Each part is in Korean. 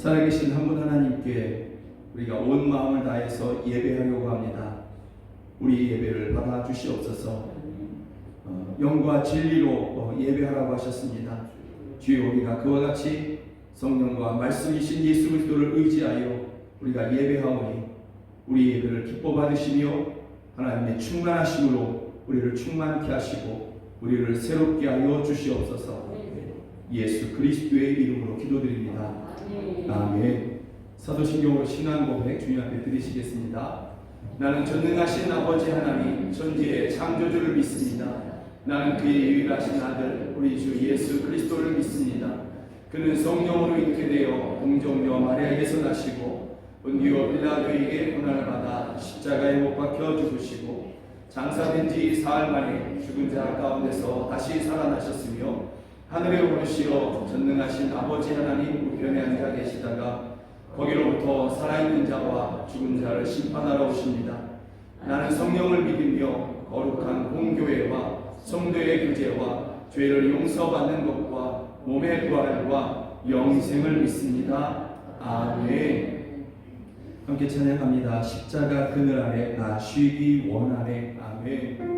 살아계신 한 분 하나님께 우리가 온 마음을 다해서 예배하려고 합니다. 우리 예배를 받아주시옵소서. 영과 진리로 예배하라고 하셨습니다. 주여, 우리가 그와 같이 성령과 말씀이신 예수 그리스도를 의지하여 우리가 예배하오니 우리 예배를 기뻐 받으시며 하나님의 충만하심으로 우리를 충만케 하시고 우리를 새롭게 하여 주시옵소서. 예수 그리스도의 이름으로 기도드립니다. 아멘. 사도신경으로 신앙 고백 주님 앞에 드리시겠습니다. 나는 전능하신 아버지 하나님 천지의 창조주를 믿습니다. 나는 그의 유일하신 아들 우리 주 예수 그리스도를 믿습니다. 그는 성령으로 있게 되어 동정녀 마리아에게서 나시고 본디오 빌라도에게 고난을 받아 십자가에 못 박혀 죽으시고 장사된 지 사흘 만에 죽은 자 가운데서 다시 살아나셨으며 하늘에 오르시러 전능하신 아버지 하나님 우편에 앉아 계시다가 거기로부터 살아있는 자와 죽은 자를 심판하러 오십니다. 나는 성령을 믿으며 거룩한 공교회와 성도의 교제와 죄를 용서받는 것과 몸의 부활과 영생을 믿습니다. 아멘. 함께 찬양합니다. 십자가 그늘 아래 나 쉬기 원하네. 아멘.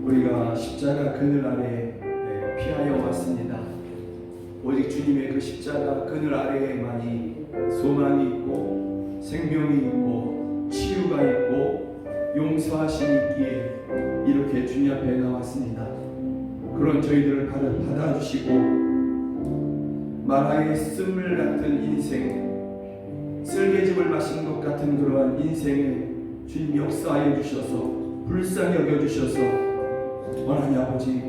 우리가 십자가 그늘 아래 피하여 왔습니다. 오직 주님의 그 십자가 그늘 아래에만이 소망이 있고 생명이 있고 치유가 있고 용서하심이 있기에 이렇게 주님 앞에 나왔습니다. 그런 저희들을 받아주시고 마라의 쓴물 같은 인생, 쓸개즙을 마신 것 같은 그러한 인생에 주님 역사하여 주셔서 불쌍히 여겨주셔서 하나님 아버지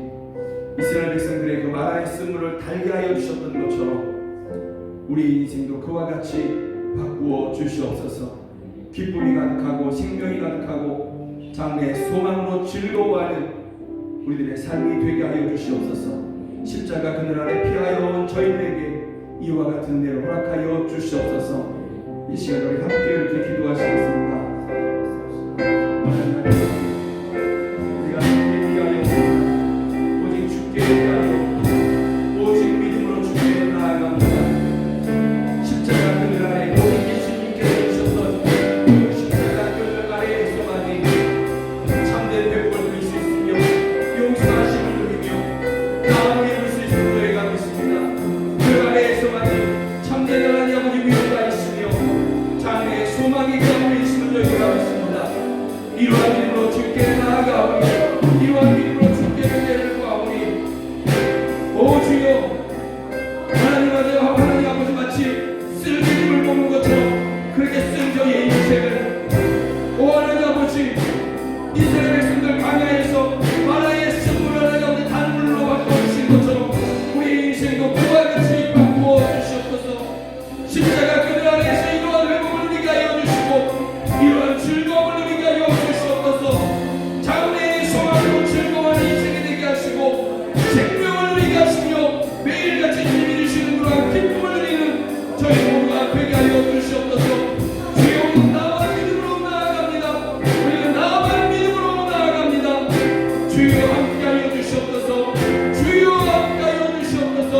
이스라엘 백성들의 그 마라의 쓴물을 달게 하여 주셨던 것처럼 우리 인생도 그와 같이 바꾸어 주시옵소서. 기쁨이 가득하고 생명이 가득하고 장래의 소망으로 즐거워하는 우리들의 삶이 되게 하여 주시옵소서. 십자가 그늘 아래 피하여 온 저희들에게 이와 같은 내를 허락하여 주시옵소서. 이 시간 우리 함께 이렇게 기도하시겠습니다. 우리가 주께 피하여 오직 주께 피하여 오직 믿음으로 주께 나아갑니다. 십자가 그늘 아래 오직 예수님께서 주셨던 그 십자가 그늘 아래에서만이 참된 회복을 누릴 수 있으며 용서하심을 누리며 나음을 입을 수 있는 노래가 있습니다. 그 아래에서만이 참된 하나님 아버지 위로가 있으며 장래의 소망이 가운데 있음을 저희가 믿습니다. 이러한 믿음으로 주께 나아가오니 이러한 믿음으로 주께 은혜를 구하오니 오 주여 하나님 아버지 마치 쓸개즙을 먹는 것처럼 그렇게 쓴 저희의 인생을 오 하나님 아버지 이스라엘 백성들 광야에서 마라의 쓴물을 하나님 아버지 단물로 바꿔주신 것처럼 우리 인생도 그와 같이 바꾸어 주시옵소서. 십자가 그늘 아래에서 이러한 회복을 누리게 하여 주시고 이러한 즐거움을 누리게 하여 주시옵소서. 장래의 소망으로 즐거워하는 인생이 되게 하시고 생명을 누리게 하시며 매일같이 주님이 주시는 그러한 기쁨을 누리는 저희 모두가 되게 하여 주시옵소서. 주여 나와 믿음으로 나아갑니다. 우리는 나와 믿음으로 나아갑니다. 주여 함께하여 주시옵소서. 주여 함께하여 주시옵소서.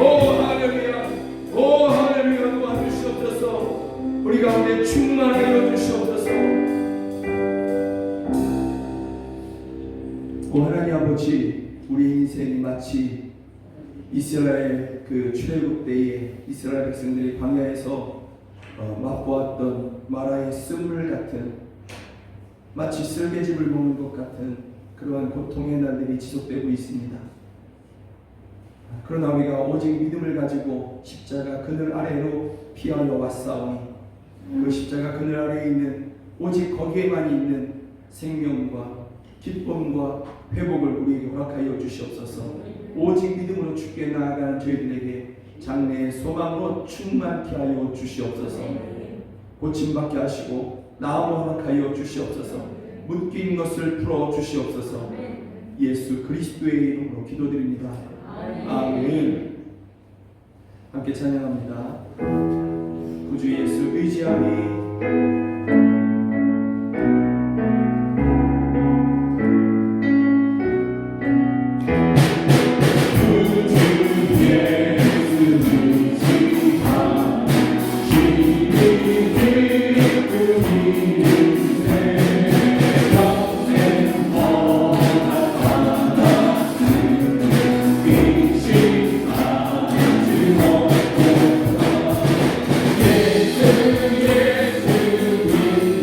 오 할렐루야 오 할렐루야 도와주시옵소서. 우리 가운데 충만하여 주시옵소서. 오 하나님 아버지 우리 인생이 마치 이스라엘 그 출애굽 때에 이스라엘 백성들이 광야에서 맛보았던 마라의 쓴물 같은 마치 쓸개즙을 먹는 것 같은 그러한 고통의 날들이 지속되고 있습니다. 그러나 우리가 오직 믿음을 가지고 십자가 그늘 아래로 피하여 왔사오니 그 십자가 그늘 아래에 있는 오직 거기에만 있는 생명과 기쁨과 회복을 우리에게 허락하여 주시옵소서. 오직 믿음으로 주께 나아가는 저희들에게 장래의 소망으로 충만케 하여 주시옵소서. 고침받게 하시고 나음을 허락하여 주시옵소서. 묶인 것을 풀어 주시옵소서. 예수 그리스도의 이름으로 기도드립니다. 아멘. 함께 찬양합니다. 구주 예수 의지하니 예수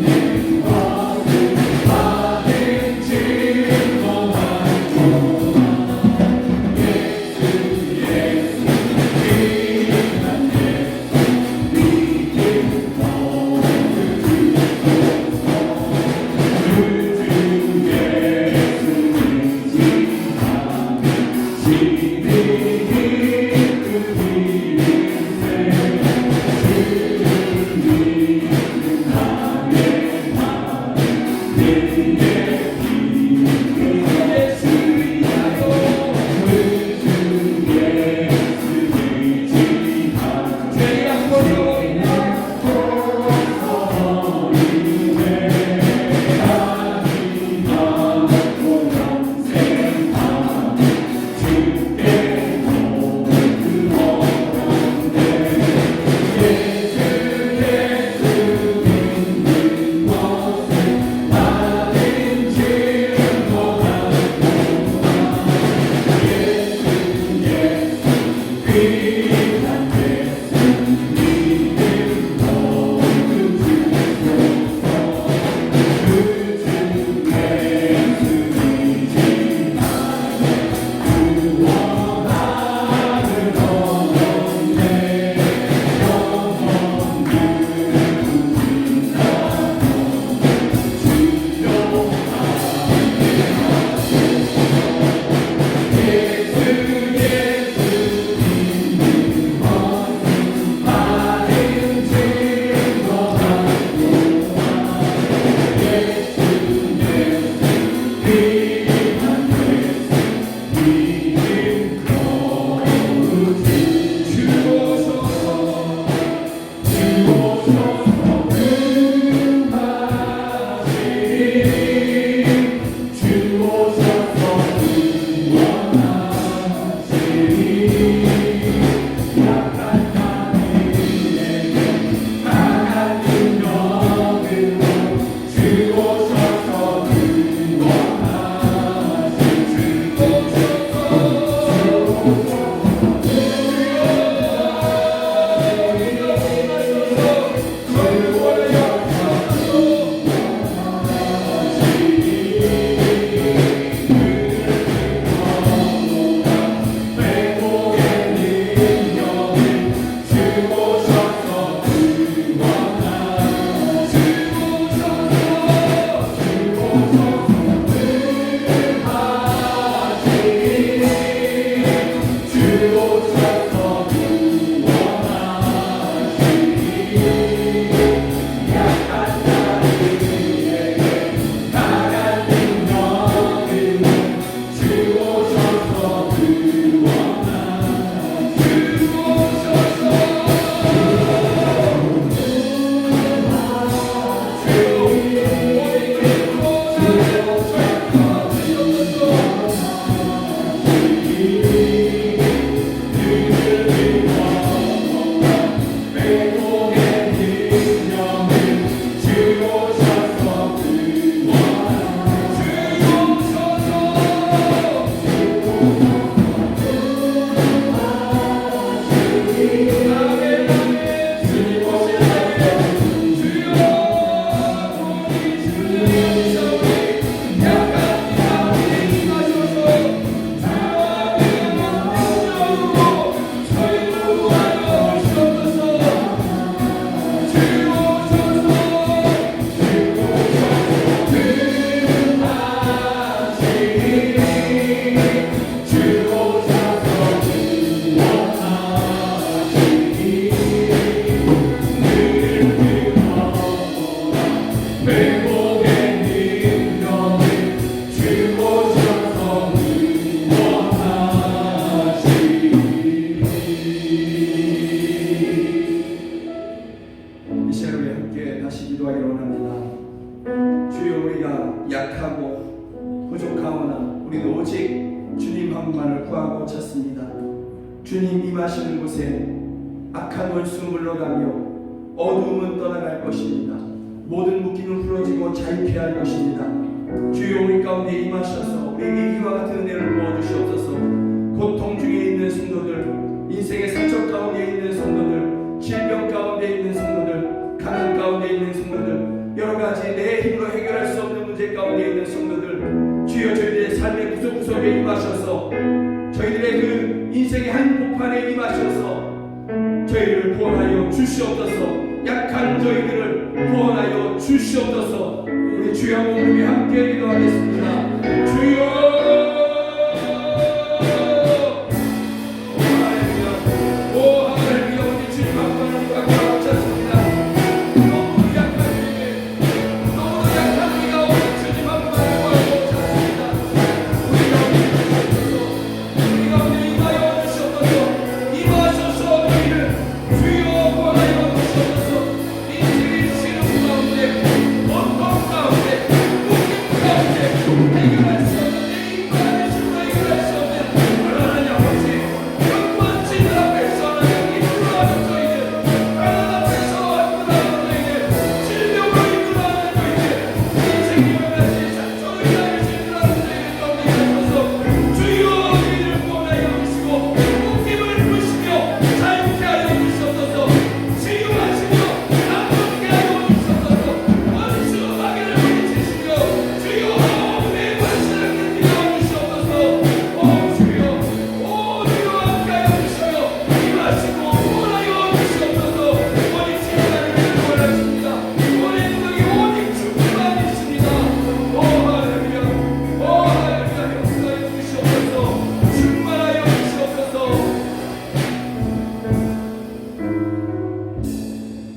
부족하오나 우리는 오직 주님 한 분만을 구하고 찾습니다. 주님 임하시는 곳에 악한 원수 물러가며 어두움은 떠나갈 것입니다. 모든 묶임은 풀어지고 자유케 할 것입니다. 주여 우리 가운데 임하셔서 우리에게 이와 같은 은혜를 부어주시옵소서. 고통 중에 있는 성도들, 인생의 상처 가운데 있는 성도들, 질병 가운데 있는 성도들, 가난 가운데 있는 성도들, 여러가지 내 힘으로 해결할 수 없는 문제 가운데 있는 성도들, 주여 저희들의 삶의 구석구석에 임하셔서 저희들의 그 인생의 한복판에 임하셔서 저희를 구원하여 주시옵소서. 약한 저희들을 구원하여 주시옵소서. 우리 주여 한번 함께 기도하겠습니다. 주여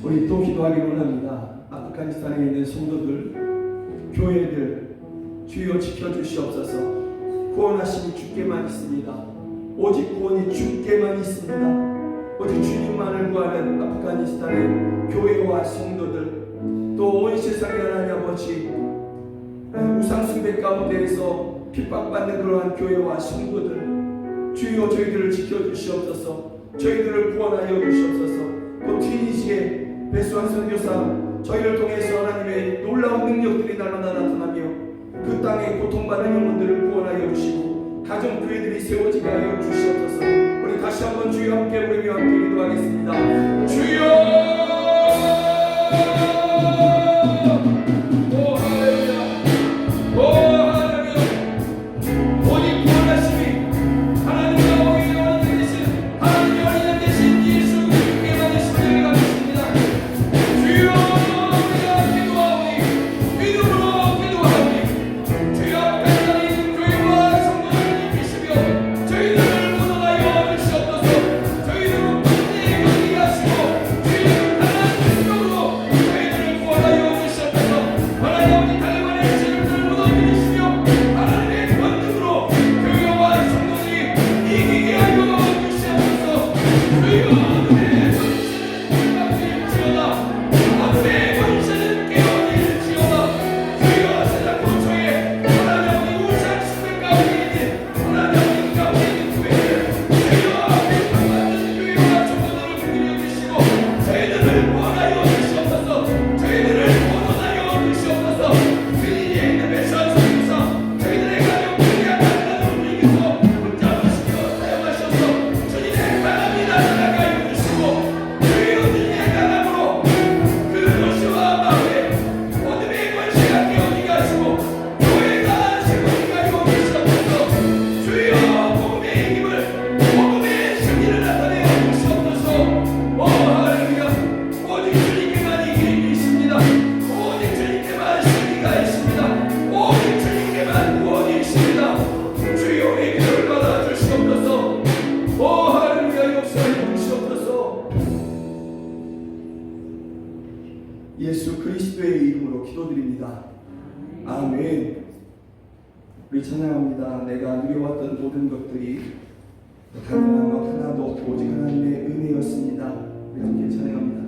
우리 또 기도하기 원합니다. 아프가니스탄에 있는 성도들, 교회들 주여 지켜주시옵소서. 구원하심이 주께만 있습니다. 오직 구원이 주께만 있습니다. 오직 주님만을 구하는 아프가니스탄의 교회와 성도들, 또 온 세상의 하나님 아버지 우상숭배 가운데에서 핍박받는 그러한 교회와 성도들, 주여 저희들을 지켜주시옵소서. 저희들을 구원하여 주시옵소서. 또 튀니지의 배수환 선교사, 저희를 통해서 하나님의 놀라운 능력들이 날마다 나타나며 그 땅에 고통받는 영혼들을 구원하여 주시고 가정교회들이 세워지게 하여 주시옵소서. 우리 다시 한번 주여 함께 부르며 함께 기도하겠습니다. 주여 예수 그리스도의 이름으로 기도드립니다. 아멘. 우리 찬양합니다. 내가 누려왔던 모든 것들이 당연한 것 하나도 없고 오직 하나님의 은혜였습니다. 우리 함께 찬양합니다.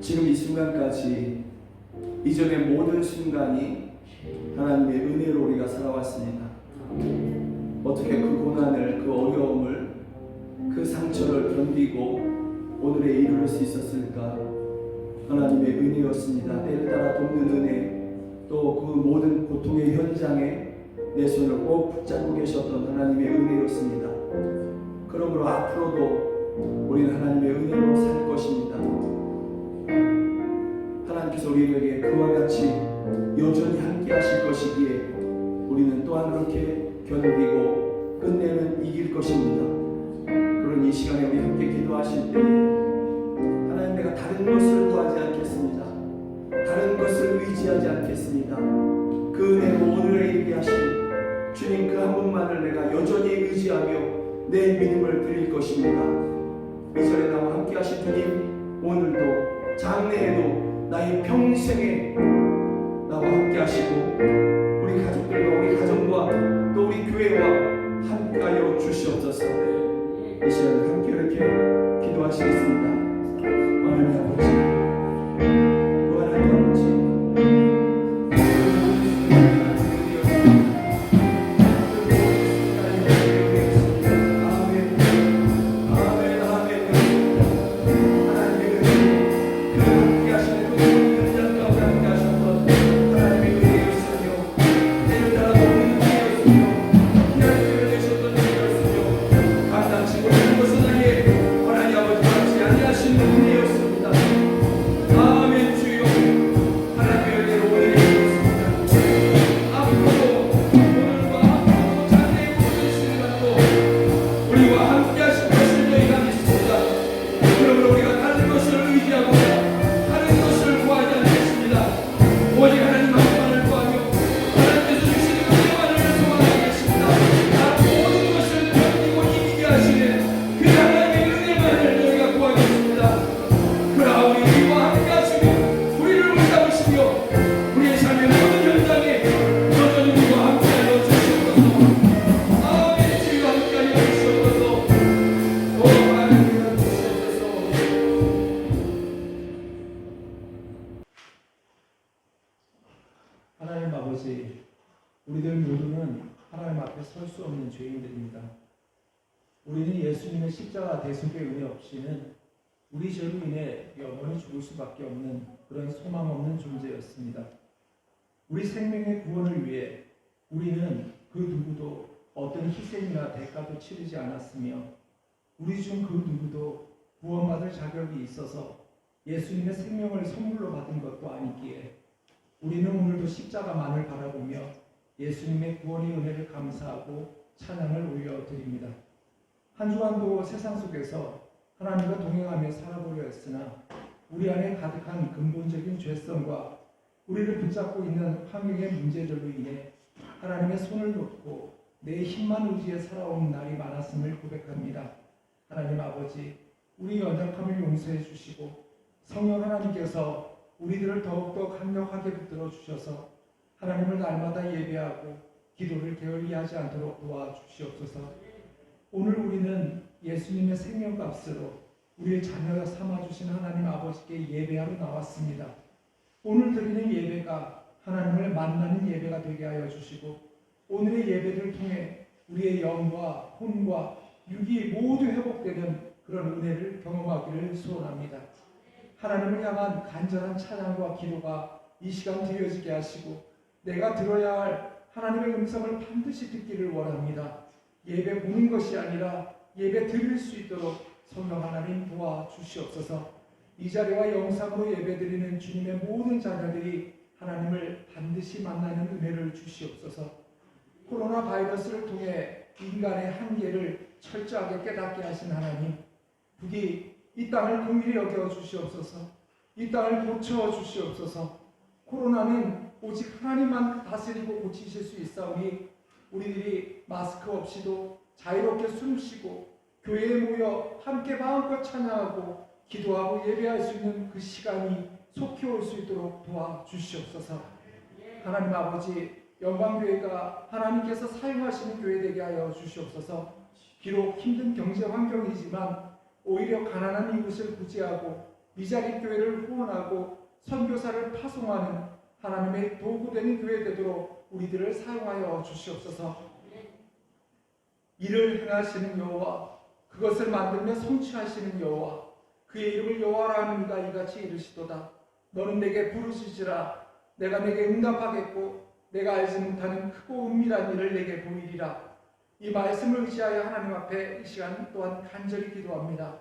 지금 이 순간까지 이전의 모든 순간이 하나님의 은혜로 우리가 살아왔습니다. 어떻게 그 고난을, 그 어려움을, 그 상처를 견디고 오늘에 이르를 수 있었을까? 하나님의 은혜였습니다. 때를 따라 돕는 은혜, 또 그 모든 고통의 현장에 내 손을 꼭 붙잡고 계셨던 하나님의 은혜였습니다. 그러므로 앞으로도 우리는 하나님의 은혜로 살 것입니다. 하나님께서 우리에게 그와 같이 여전히 함께 하실 것이기에 우리는 또한 그렇게 견디고 끝내는 이길 것입니다. 그런 이 시간에 우리 함께 기도하실 때 하나님, 내가 다른 것을 구하지 않겠습니다. 다른 것을 의지하지 않겠습니다. 그 은혜로 오늘에 이르게 하신 주님 그 한 분만을 내가 여전히 의지하며 내 믿음을 드릴 것입니다. 이전에 나와 함께 하신 주님, 오늘도 장래에도 나의 평생에 나와 함께 하시고 우리 가족들과 우리 가정과 또 우리 교회와 함께하여 주시옵소서. 이 시간에 함께 이렇게 기도하시겠습니다. 하나님 아버지, 하나님 아버지, 하나님 아버지, 우리들 모두는 하나님 앞에 설 수 없는 죄인들입니다. 우리는 예수님의 십자가 대속의 은혜 없이는 우리 죄로 인해 영원히 죽을 수밖에 없는 그런 소망 없는 존재였습니다. 우리 생명의 구원을 위해 우리는 그 누구도 어떤 희생이나 대가도 치르지 않았으며 우리 중 그 누구도 구원받을 자격이 있어서 예수님의 생명을 선물로 받은 것도 아니기에 우리는 오늘도 십자가만을 바라보며 예수님의 구원의 은혜를 감사하고 찬양을 올려드립니다. 한 주간도 세상 속에서 하나님과 동행하며 살아보려 했으나 우리 안에 가득한 근본적인 죄성과 우리를 붙잡고 있는 환경의 문제들로 인해 하나님의 손을 놓고 내 힘만 의지해 살아온 날이 많았음을 고백합니다. 하나님 아버지, 우리 연약함을 용서해 주시고 성령 하나님께서 우리들을 더욱더 강력하게 붙들어 주셔서 하나님을 날마다 예배하고 기도를 게을리하지 않도록 도와주시옵소서. 오늘 우리는 예수님의 생명값으로 우리의 자녀 삼아주신 하나님 아버지께 예배하러 나왔습니다. 오늘 드리는 예배가 하나님을 만나는 예배가 되게 하여 주시고 오늘의 예배를 통해 우리의 영과 혼과 육이 모두 회복되는 그런 은혜를 경험하기를 소원합니다. 하나님을 향한 간절한 찬양과 기도가 이 시간 드려지게 하시고 내가 들어야 할 하나님의 음성을 반드시 듣기를 원합니다. 예배 보는 것이 아니라 예배 드릴 수 있도록 성령 하나님 도와주시옵소서. 이 자리와 영상으로 예배드리는 주님의 모든 자녀들이 하나님을 반드시 만나는 은혜를 주시옵소서. 코로나 바이러스를 통해 인간의 한계를 철저하게 깨닫게 하신 하나님, 부디 이 땅을 긍휼히 여겨 주시옵소서. 이 땅을 고쳐 주시옵소서. 코로나는 오직 하나님만 다스리고 고치실 수 있사오니 우리들이 마스크 없이도 자유롭게 숨쉬고 교회에 모여 함께 마음껏 찬양하고 기도하고 예배할 수 있는 그 시간이 속히 올 수 있도록 도와주시옵소서. 하나님 아버지, 영광교회가 하나님께서 사용하시는 교회 되게 하여 주시옵소서. 비록 힘든 경제 환경이지만 오히려 가난한 이웃을 구제하고 미자립 교회를 후원하고 선교사를 파송하는 하나님의 도구되는 교회 되도록 우리들을 사용하여 주시옵소서. 이를 행하시는 여호와, 그것을 만들며 성취하시는 여호와, 그의 이름을 여호와라 하는 이가 이같이 이르시도다. 너는 내게 부르시지라. 내가 내게 응답하겠고 내가 알지 못하는 크고 은밀한 일을 내게 보이리라. 이 말씀을 의지하여 하나님 앞에 이 시간 또한 간절히 기도합니다.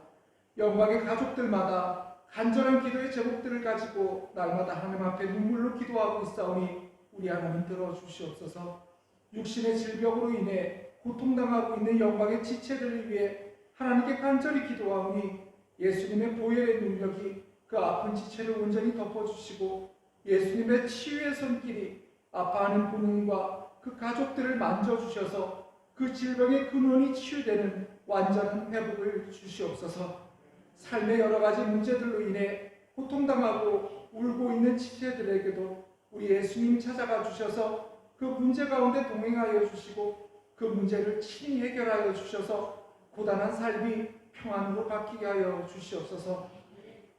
영광의 가족들마다 간절한 기도의 제목들을 가지고 날마다 하나님 앞에 눈물로 기도하고 있사오니 우리 하나님 들어주시옵소서. 육신의 질병으로 인해 고통당하고 있는 영광의 지체들을 위해 하나님께 간절히 기도하오니 예수님의 보혈의 능력이 그 아픈 지체를 온전히 덮어주시고 예수님의 치유의 손길이 아파하는 본인과 그 가족들을 만져주셔서 그 질병의 근원이 치유되는 완전한 회복을 주시옵소서. 삶의 여러 가지 문제들로 인해 고통당하고 울고 있는 지체들에게도 우리 예수님 찾아가 주셔서 그 문제 가운데 동행하여 주시고 그 문제를 친히 해결하여 주셔서 고단한 삶이 평안으로 바뀌게 하여 주시옵소서.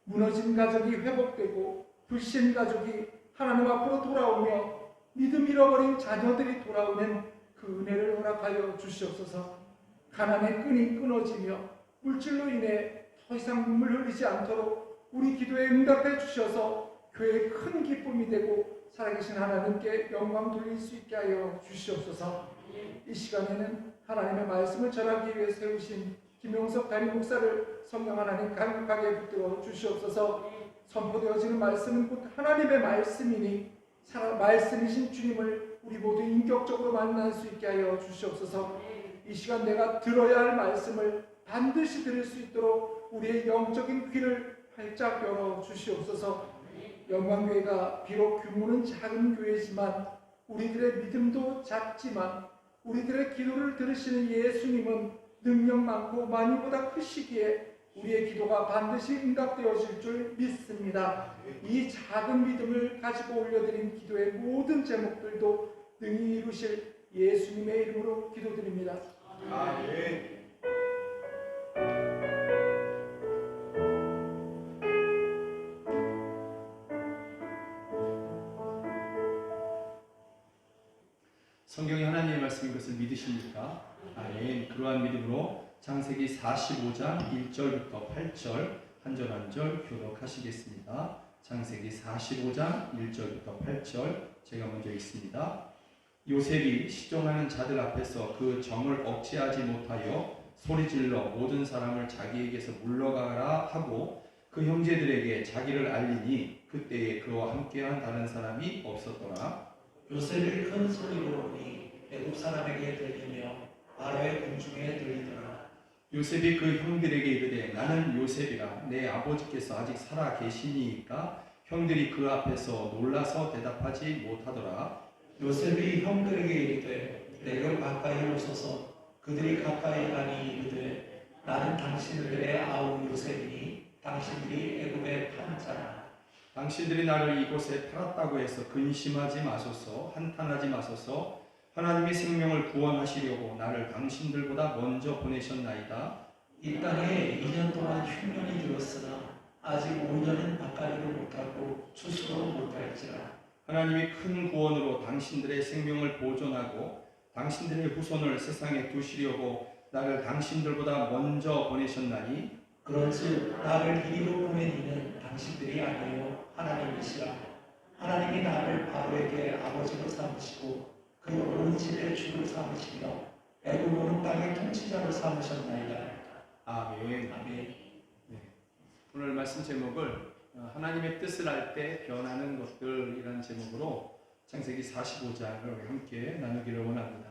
무너진 가족이 회복되고 불신 가족이 하나님 앞으로 돌아오며 믿음 잃어버린 자녀들이 돌아오는 그 은혜를 허락하여 주시옵소서. 가난의 끈이 끊어지며 물질로 인해 더 이상 눈물 흘리지 않도록 우리 기도에 응답해 주셔서 교회의 큰 기쁨이 되고 살아계신 하나님께 영광 돌릴 수 있게 하여 주시옵소서. 이 시간에는 하나님의 말씀을 전하기 위해 세우신 김용석 담임 목사를 성령 하나님 강력하게 붙들어 주시옵소서. 선포되어지는 말씀은 곧 하나님의 말씀이니 말씀이신 주님을 우리 모두 인격적으로 만날 수 있게 하여 주시옵소서. 이 시간 내가 들어야 할 말씀을 반드시 들을 수 있도록 우리의 영적인 귀를 활짝 열어 주시옵소서. 영광교회가 비록 규모는 작은 교회지만 우리들의 믿음도 작지만 우리들의 기도를 들으시는 예수님은 능력 많고 만유보다 크시기에 우리의 기도가 반드시 응답되어질 줄 믿습니다. 이 작은 믿음을 가지고 올려드린 기도의 모든 제목들도 능히 이루실 예수님의 이름으로 기도드립니다. 아멘. 성경이 하나님의 말씀인 것을 믿으십니까? 아멘. 그러한 믿음으로 창세기 45장 1절부터 8절 한 절 한 절 교독하시겠습니다. 창세기 45장 1절부터 8절 제가 먼저 읽습니다. 요셉이 시종하는 자들 앞에서 그 정을 억제하지 못하여 소리질러 모든 사람을 자기에게서 물러가라 하고 그 형제들에게 자기를 알리니 그때에 그와 함께한 다른 사람이 없었더라. 요셉이 큰 소리로 오니 애굽 사람에게 들리며 바로의 궁중에 들리더라. 요셉이 그 형들에게 이르되 나는 요셉이라. 내 아버지께서 아직 살아 계시니이까. 형들이 그 앞에서 놀라서 대답하지 못하더라. 요셉이 형들에게 이르되 내게 가까이 오소서. 그들이 가까이 가니 이르되 나는 당신들의 아우 요셉이니 당신들이 애굽에 판 자라. 당신들이 나를 이곳에 팔았다고 해서 근심하지 마소서. 한탄하지 마소서. 하나님의 생명을 구원하시려고 나를 당신들보다 먼저 보내셨나이다. 이 땅에 2년 동안 흉년이 들었으나 아직 5년은 바깥으로 못하고 추수도 못할지라. 하나님이 큰 구원으로 당신들의 생명을 보존하고 당신들의 후손을 세상에 두시려고 나를 당신들보다 먼저 보내셨나니 그런즉 나를 이리로 보낸 이는 당신들이 아니요 하나님이시라. 하나님이 나를 바로에게 아버지로 삼으시고 그 온 집의 주를 삼으시며 애굽 온 땅의 통치자로 삼으셨나이다. 아멘. 아멘. 네. 오늘 말씀 제목을 하나님의 뜻을 알 때 변하는 것들이라는 제목으로 창세기 45장을 함께 나누기를 원합니다.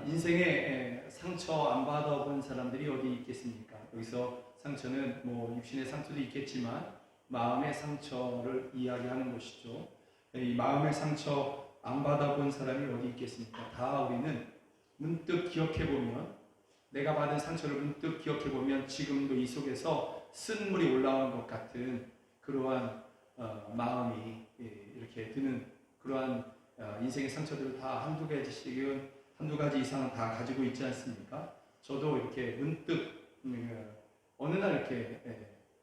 인생에 상처 안 받아본 사람들이 어디 있겠습니까? 여기서 상처는 뭐 육신의 상처도 있겠지만 마음의 상처를 이야기하는 것이죠. 이 마음의 상처 안 받아본 사람이 어디 있겠습니까? 다 우리는 문득 기억해보면, 내가 받은 상처를 문득 기억해보면 지금도 이 속에서 쓴물이 올라오는 것 같은 그러한 마음이 이렇게 드는 그러한 인생의 상처들을 다 한두 가지 이상은 다 가지고 있지 않습니까? 저도 이렇게 문득 어느 날 이렇게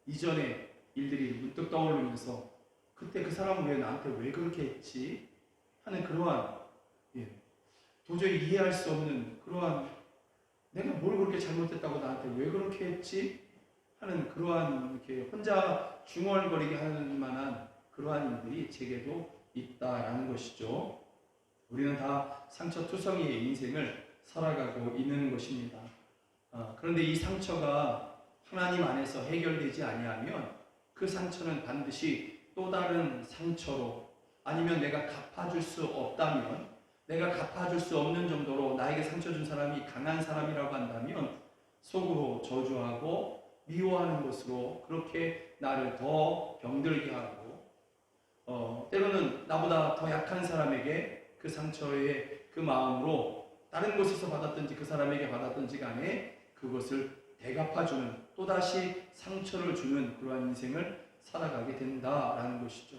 이전의 일들이 문득 떠오르면서 그때 그 사람은 왜 나한테 왜 그렇게 했지? 하는 그러한 도저히 이해할 수 없는 그러한, 내가 뭘 그렇게 잘못했다고 나한테 왜 그렇게 했지? 하는 그러한 이렇게 혼자 중얼거리게 하는 만한 그러한 일들이 제게도 있다라는 것이죠. 우리는 다 상처투성이의 인생을 살아가고 있는 것입니다. 그런데 이 상처가 하나님 안에서 해결되지 아니하면 그 상처는 반드시 또 다른 상처로, 아니면 내가 갚아줄 수 없다면, 내가 갚아줄 수 없는 정도로 나에게 상처 준 사람이 강한 사람이라고 한다면 속으로 저주하고 미워하는 것으로 그렇게 나를 더 병들게 하고, 때로는 나보다 더 약한 사람에게 그 상처의 그 마음으로 다른 곳에서 받았든지 그 사람에게 받았든지 간에 그것을 대갚아주는, 또다시 상처를 주는 그러한 인생을 살아가게 된다라는 것이죠.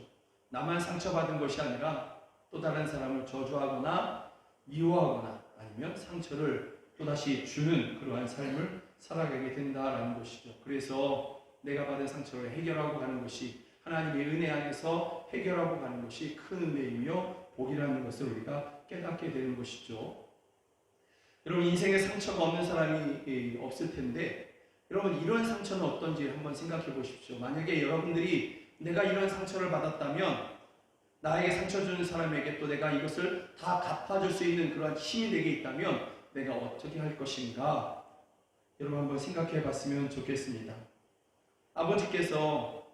나만 상처받은 것이 아니라 또 다른 사람을 저주하거나 미워하거나 아니면 상처를 또다시 주는 그러한 삶을 살아가게 된다라는 것이죠. 그래서 내가 받은 상처를 해결하고 가는 것이, 하나님의 은혜 안에서 해결하고 가는 것이 큰 은혜이며 복이라는 것을 우리가 깨닫게 되는 것이죠. 여러분, 인생에 상처가 없는 사람이 없을 텐데, 여러분 이런 상처는 어떤지 한번 생각해 보십시오. 만약에 여러분들이 내가 이런 상처를 받았다면 나에게 상처 주는 사람에게 또 내가 이것을 다 갚아줄 수 있는 그러한 힘이 내게 있다면 내가 어떻게 할 것인가? 여러분 한번 생각해 봤으면 좋겠습니다. 아버지께서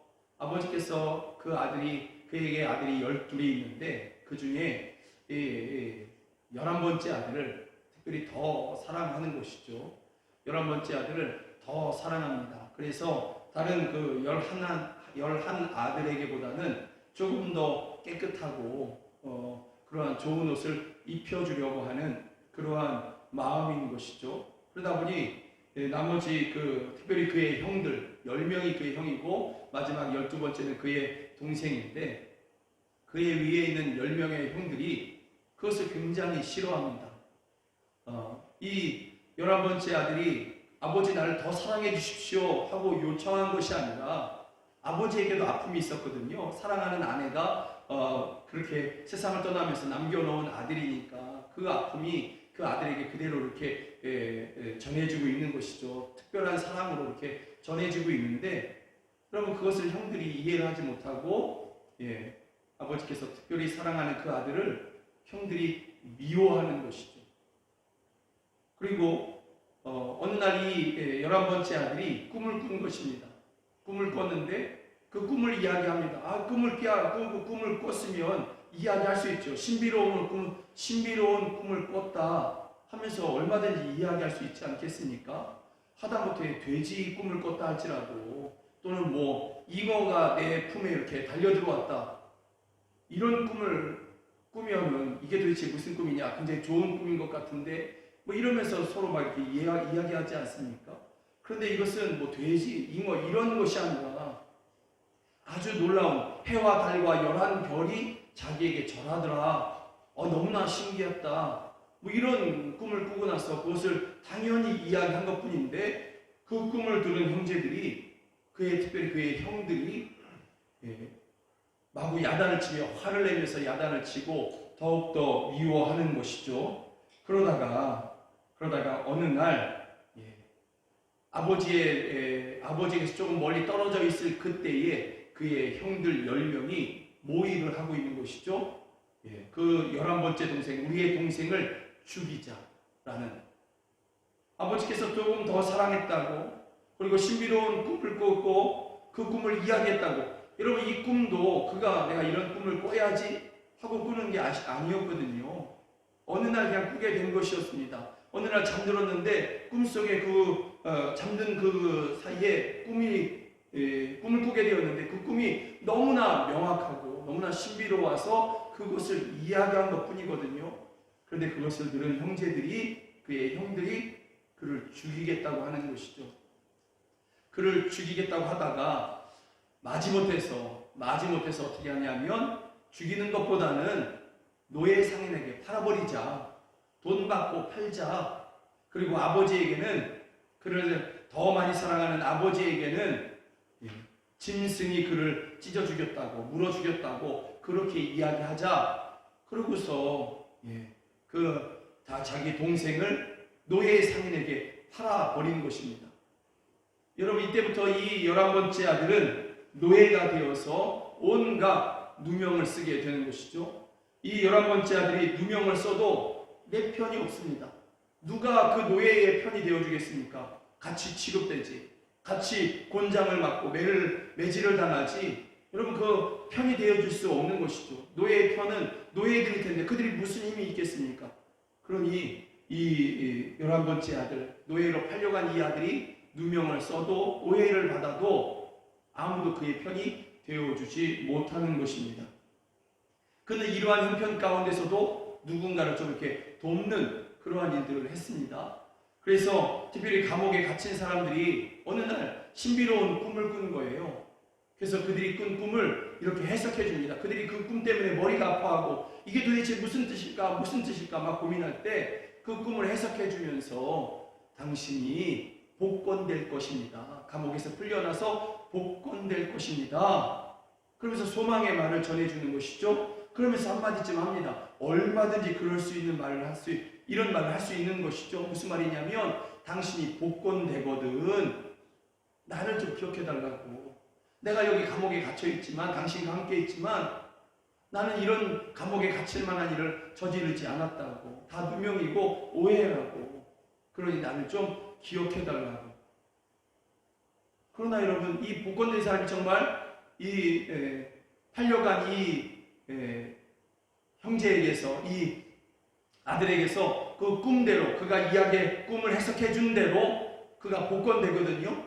그에게 아들이 12이 있는데 그 중에 11번째 아들을 특별히 더 사랑하는 것이죠. 11번째 아들을 더 사랑합니다. 그래서 다른 그 11 아들에게보다는 조금 더 깨끗하고 그러한 좋은 옷을 입혀주려고 하는 그러한 마음인 것이죠. 그러다 보니 나머지 특별히 그의 형들 10명이 그의 형이고 마지막 12번째는 그의 동생인데, 그의 위에 있는 10명의 형들이 그것을 굉장히 싫어합니다. 이 11번째 아들이 아버지 나를 더 사랑해 주십시오 하고 요청한 것이 아니라, 아버지에게도 아픔이 있었거든요. 사랑하는 아내가 그렇게 세상을 떠나면서 남겨놓은 아들이니까 그 아픔이 그 아들에게 그대로 이렇게 전해지고 있는 것이죠. 특별한 사랑으로 이렇게 전해지고 있는데, 여러분 그것을 형들이 이해를 하지 못하고 아버지께서 특별히 사랑하는 그 아들을 형들이 미워하는 것이죠. 그리고 어느 날 이 11번째 아들이 꿈을 꾼 것입니다. 꿈을 꿨는데 그 꿈을 이야기합니다. 꿈을 꿨으면 이야기할 수 있죠. 신비로운 꿈을 꿨다 하면서 얼마든지 이야기할 수 있지 않겠습니까? 하다못해 돼지 꿈을 꿨다 할지라도, 또는 뭐 잉어가 내 품에 이렇게 달려들어왔다, 이런 꿈을 꾸면 이게 도대체 무슨 꿈이냐, 굉장히 좋은 꿈인 것 같은데 뭐 이러면서 서로 막 이렇게 이야기하지 않습니까? 그런데 이것은 뭐 돼지, 잉어 이런 것이 아니라 아주 놀라운 해와 달과 11별이 자기에게 절하더라. 너무나 신기했다. 뭐 이런 꿈을 꾸고 나서 그것을 당연히 이야기한 것 뿐인데, 그 꿈을 들은 형제들이, 특별히 그의 형들이 마구 야단을 치며 화를 내면서 야단을 치고 더욱더 미워하는 것이죠. 그러다가 어느 날 아버지에게서 조금 멀리 떨어져 있을 그때에 그의 형들 10명이 모의를 하고 있는 것이죠. 그 11번째 동생, 우리의 동생을 죽이자라는, 아버지께서 조금 더 사랑했다고, 그리고 신비로운 꿈을 꿨고 그 꿈을 이야기했다고. 여러분 이 꿈도 내가 이런 꿈을 꿔야지 하고 꾸는 게 아니었거든요. 어느 날 그냥 꾸게 된 것이었습니다. 어느 날 잠들었는데 꿈속에 그 잠든 그 사이에 꿈을 꾸게 되었는데 그 꿈이 너무나 명확하고 너무나 신비로워서 그것을 이야기한 것뿐이거든요. 그런데 그것을 들은 그의 형들이 그를 죽이겠다고 하는 것이죠. 그를 죽이겠다고 하다가 마지못해서 어떻게 하냐면 죽이는 것보다는 노예 상인에게 팔아버리자, 돈 받고 팔자. 그리고 아버지에게는, 그를 더 많이 사랑하는 아버지에게는 짐승이 그를 찢어 죽였다고, 물어 죽였다고 그렇게 이야기하자. 그러고서 자기 동생을 노예 상인에게 팔아버린 것입니다. 여러분, 이때부터 이 11번째 아들은 노예가 되어서 온갖 누명을 쓰게 되는 것이죠. 이 11번째 아들이 누명을 써도 내 편이 없습니다. 누가 그 노예의 편이 되어주겠습니까? 같이 취급되지, 같이 곤장을 맞고 매질을 당하지. 여러분, 그 편이 되어줄 수 없는 것이죠. 노예의 편은 노예들일 텐데 그들이 무슨 힘이 있겠습니까? 그러니 이 11번째 아들, 노예로 팔려간 이 아들이 누명을 써도 오해를 받아도 아무도 그의 편이 되어주지 못하는 것입니다. 그는 이러한 형편 가운데서도 누군가를 좀 이렇게 돕는 그러한 일들을 했습니다. 그래서 특별히 감옥에 갇힌 사람들이 어느 날 신비로운 꿈을 꾼 거예요. 그래서 그들이 꾼 꿈을 이렇게 해석해 줍니다. 그들이 그 꿈 때문에 머리가 아파하고 이게 도대체 무슨 뜻일까 막 고민할 때 그 꿈을 해석해 주면서 당신이 복권될 것입니다. 감옥에서 풀려나서 복권될 것입니다. 그러면서 소망의 말을 전해주는 것이죠. 그러면서 한마디쯤 합니다. 얼마든지 그럴 수 있는 이런 말을 할 수 있는 것이죠. 무슨 말이냐면 당신이 복권되거든 나를 좀 기억해달라고. 내가 여기 감옥에 갇혀있지만 당신과 함께 있지만 나는 이런 감옥에 갇힐 만한 일을 저지르지 않았다고. 다 누명이고 오해라고. 그러니 나를 좀 기억해달라고. 그러나 여러분, 이 복권된 사람이 정말 팔려간 형제에게서, 이 아들에게서 그 꿈대로, 그가 이야기의 꿈을 해석해 준 대로 그가 복권되거든요.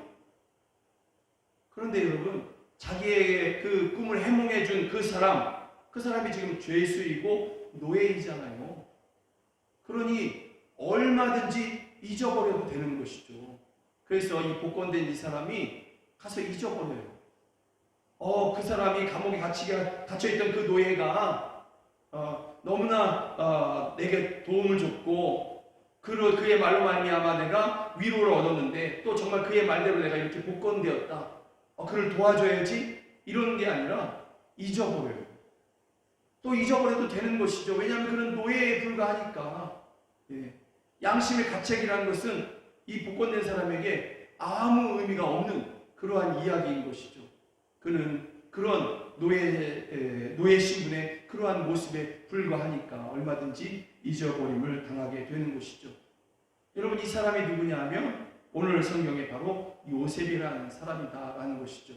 그런데 여러분, 자기에게 그 꿈을 해몽해 준 그 사람이 지금 죄수이고 노예이잖아요. 그러니 얼마든지 잊어버려도 되는 것이죠. 그래서 이 복권된 이 사람이 가서 잊어버려요. 그 사람이 감옥에 갇혀있던 그 노예가 너무나 내게 도움을 줬고 그의 말로 말미암아 내가 위로를 얻었는데 또 정말 그의 말대로 내가 이렇게 복권되었다. 그를 도와줘야지 이러는 게 아니라 잊어버려요. 또 잊어버려도 되는 것이죠. 왜냐하면 그는 노예에 불과하니까. 양심의 가책이라는 것은 이 복권된 사람에게 아무 의미가 없는 그러한 이야기인 것이죠. 그는 그런 노예 신분의 그러한 모습에 불과하니까 얼마든지 잊어버림을 당하게 되는 것이죠. 여러분, 이 사람이 누구냐 하면 오늘 성경에 바로 요셉이라는 사람이다라는 것이죠.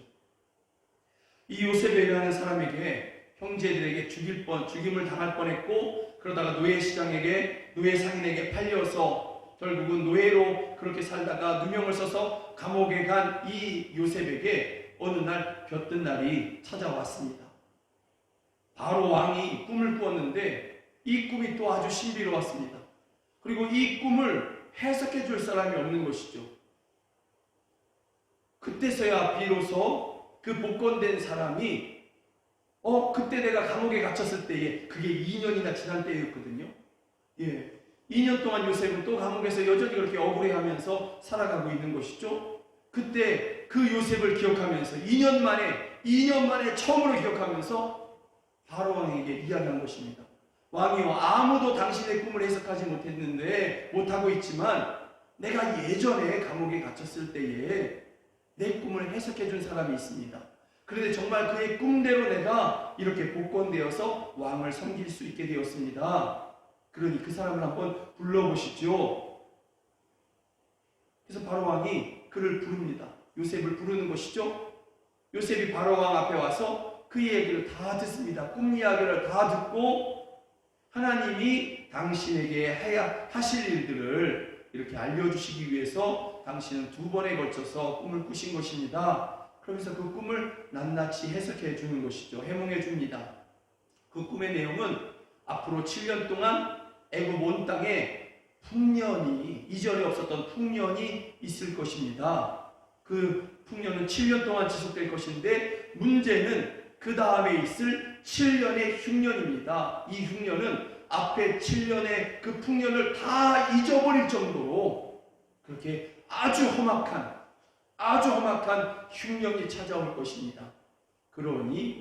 이 요셉이라는 사람에게 형제들에게 죽임을 당할 뻔했고 그러다가 노예 상인에게 팔려서 결국은 노예로 그렇게 살다가 누명을 써서 감옥에 간 이 요셉에게 어느 날 볕든 날이 찾아왔습니다. 바로 왕이 꿈을 꾸었는데 이 꿈이 또 아주 신비로웠습니다. 그리고 이 꿈을 해석해 줄 사람이 없는 것이죠. 그때서야 비로소 그 복권된 사람이 그때 내가 감옥에 갇혔을 때에 그게 2년이나 지난 때였거든요. 2년 동안 요셉은 또 감옥에서 여전히 그렇게 억울해하면서 살아가고 있는 것이죠. 그때 그 요셉을 기억하면서 2년 만에 처음으로 기억하면서 바로 왕에게 이야기한 것입니다. 왕이여, 아무도 당신의 꿈을 해석하지 못하고 있지만 내가 예전에 감옥에 갇혔을 때에 내 꿈을 해석해 준 사람이 있습니다. 그런데 정말 그의 꿈대로 내가 이렇게 복권되어서 왕을 섬길 수 있게 되었습니다. 그러니 그 사람을 한번 불러보시죠. 그래서 바로 왕이 그를 부릅니다. 요셉을 부르는 것이죠. 요셉이 바로 왕 앞에 와서 그 얘기를 다 듣습니다. 꿈 이야기를 다 듣고 하나님이 당신에게 하실 일들을 이렇게 알려주시기 위해서 당신은 2번에 걸쳐서 꿈을 꾸신 것입니다. 그러면서 그 꿈을 낱낱이 해석해 주는 것이죠. 해몽해 줍니다. 그 꿈의 내용은 앞으로 7년 동안 애굽 온 땅에 풍년이, 이전에 없었던 풍년이 있을 것입니다. 그 풍년은 7년 동안 지속될 것인데 문제는 그 다음에 있을 7년의 흉년입니다. 이 흉년은 앞에 7년의 그 풍년을 다 잊어버릴 정도로 그렇게 아주 험악한 흉년이 찾아올 것입니다. 그러니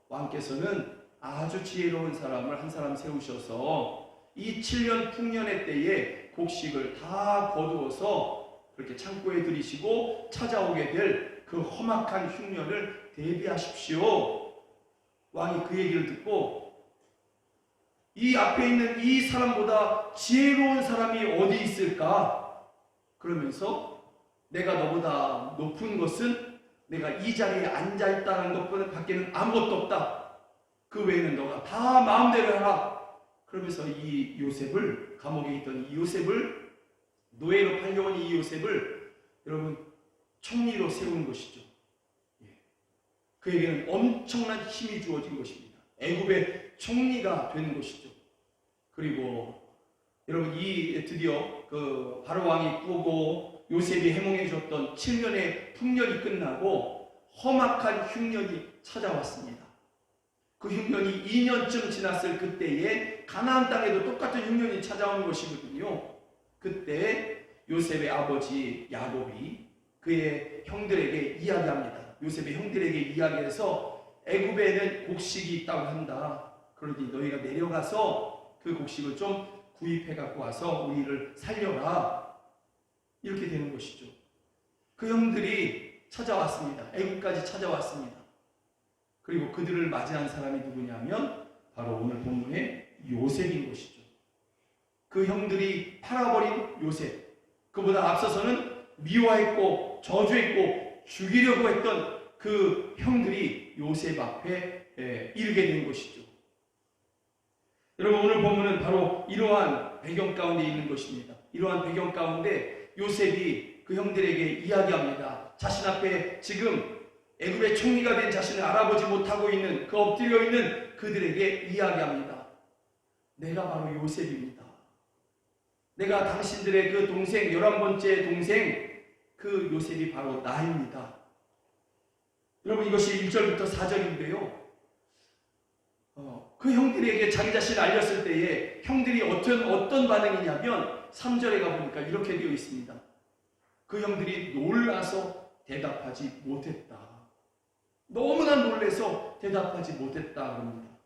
왕께서는 아주 지혜로운 사람을 한 사람 세우셔서 이 7년 풍년의 때에 곡식을 다 거두어서 그렇게 창고에 들이시고 찾아오게 될 그 험악한 흉년을 대비하십시오. 왕이 그 얘기를 듣고 이 앞에 있는 이 사람보다 지혜로운 사람이 어디 있을까? 그러면서 내가 너보다 높은 것은 내가 이 자리에 앉아있다는 것보다 밖에는 아무것도 없다. 그 외에는 너가 다 마음대로 해라. 그러면서 이 요셉을, 감옥에 있던 이 요셉을, 노예로 팔려온 이 요셉을 여러분 총리로 세운 것이죠. 그에게는 엄청난 힘이 주어진 것입니다. 애굽의 총리가 되는 것이죠. 그리고 여러분 드디어 그 바로 왕이 꾸고 요셉이 해몽해 주었던 7년의 풍년이 끝나고 험악한 흉년이 찾아왔습니다. 그 흉년이 2년쯤 지났을 그때에 가나안 땅에도 똑같은 흉년이 찾아오는 것이거든요. 그때 요셉의 아버지 야곱이 그의 형들에게 이야기합니다. 요셉의 형들에게 이야기해서 애굽에는 곡식이 있다고 한다. 그러니 너희가 내려가서 그 곡식을 좀 구입해 갖고 와서 우리를 살려라. 이렇게 되는 것이죠. 그 형들이 찾아왔습니다. 애굽까지 찾아왔습니다. 그리고 그들을 맞이한 사람이 누구냐면 바로 오늘 본문의 요셉인 것이죠. 그 형들이 팔아버린 요셉, 그보다 앞서서는 미워했고 저주했고 죽이려고 했던 그 형들이 요셉 앞에 이르게 된 것이죠. 여러분 오늘 본문은 바로 이러한 배경 가운데 있는 것입니다. 이러한 배경 가운데 요셉이 그 형들에게 이야기합니다. 자신 앞에 지금 애굽의 총리가 된 자신을 알아보지 못하고 있는 그 엎드려 있는 그들에게 이야기합니다. 내가 바로 요셉입니다. 내가 당신들의 그 동생 11번째 동생 그 요셉이 바로 나입니다. 여러분 이것이 1절부터 4절인데요. 그 형들에게 자기 자신을 알렸을 때에 형들이 어떤 반응이냐면 3절에 가보니까 이렇게 되어 있습니다. 그 형들이 놀라서 대답하지 못했다. 너무나 놀라서 대답하지 못했다 그럽니다.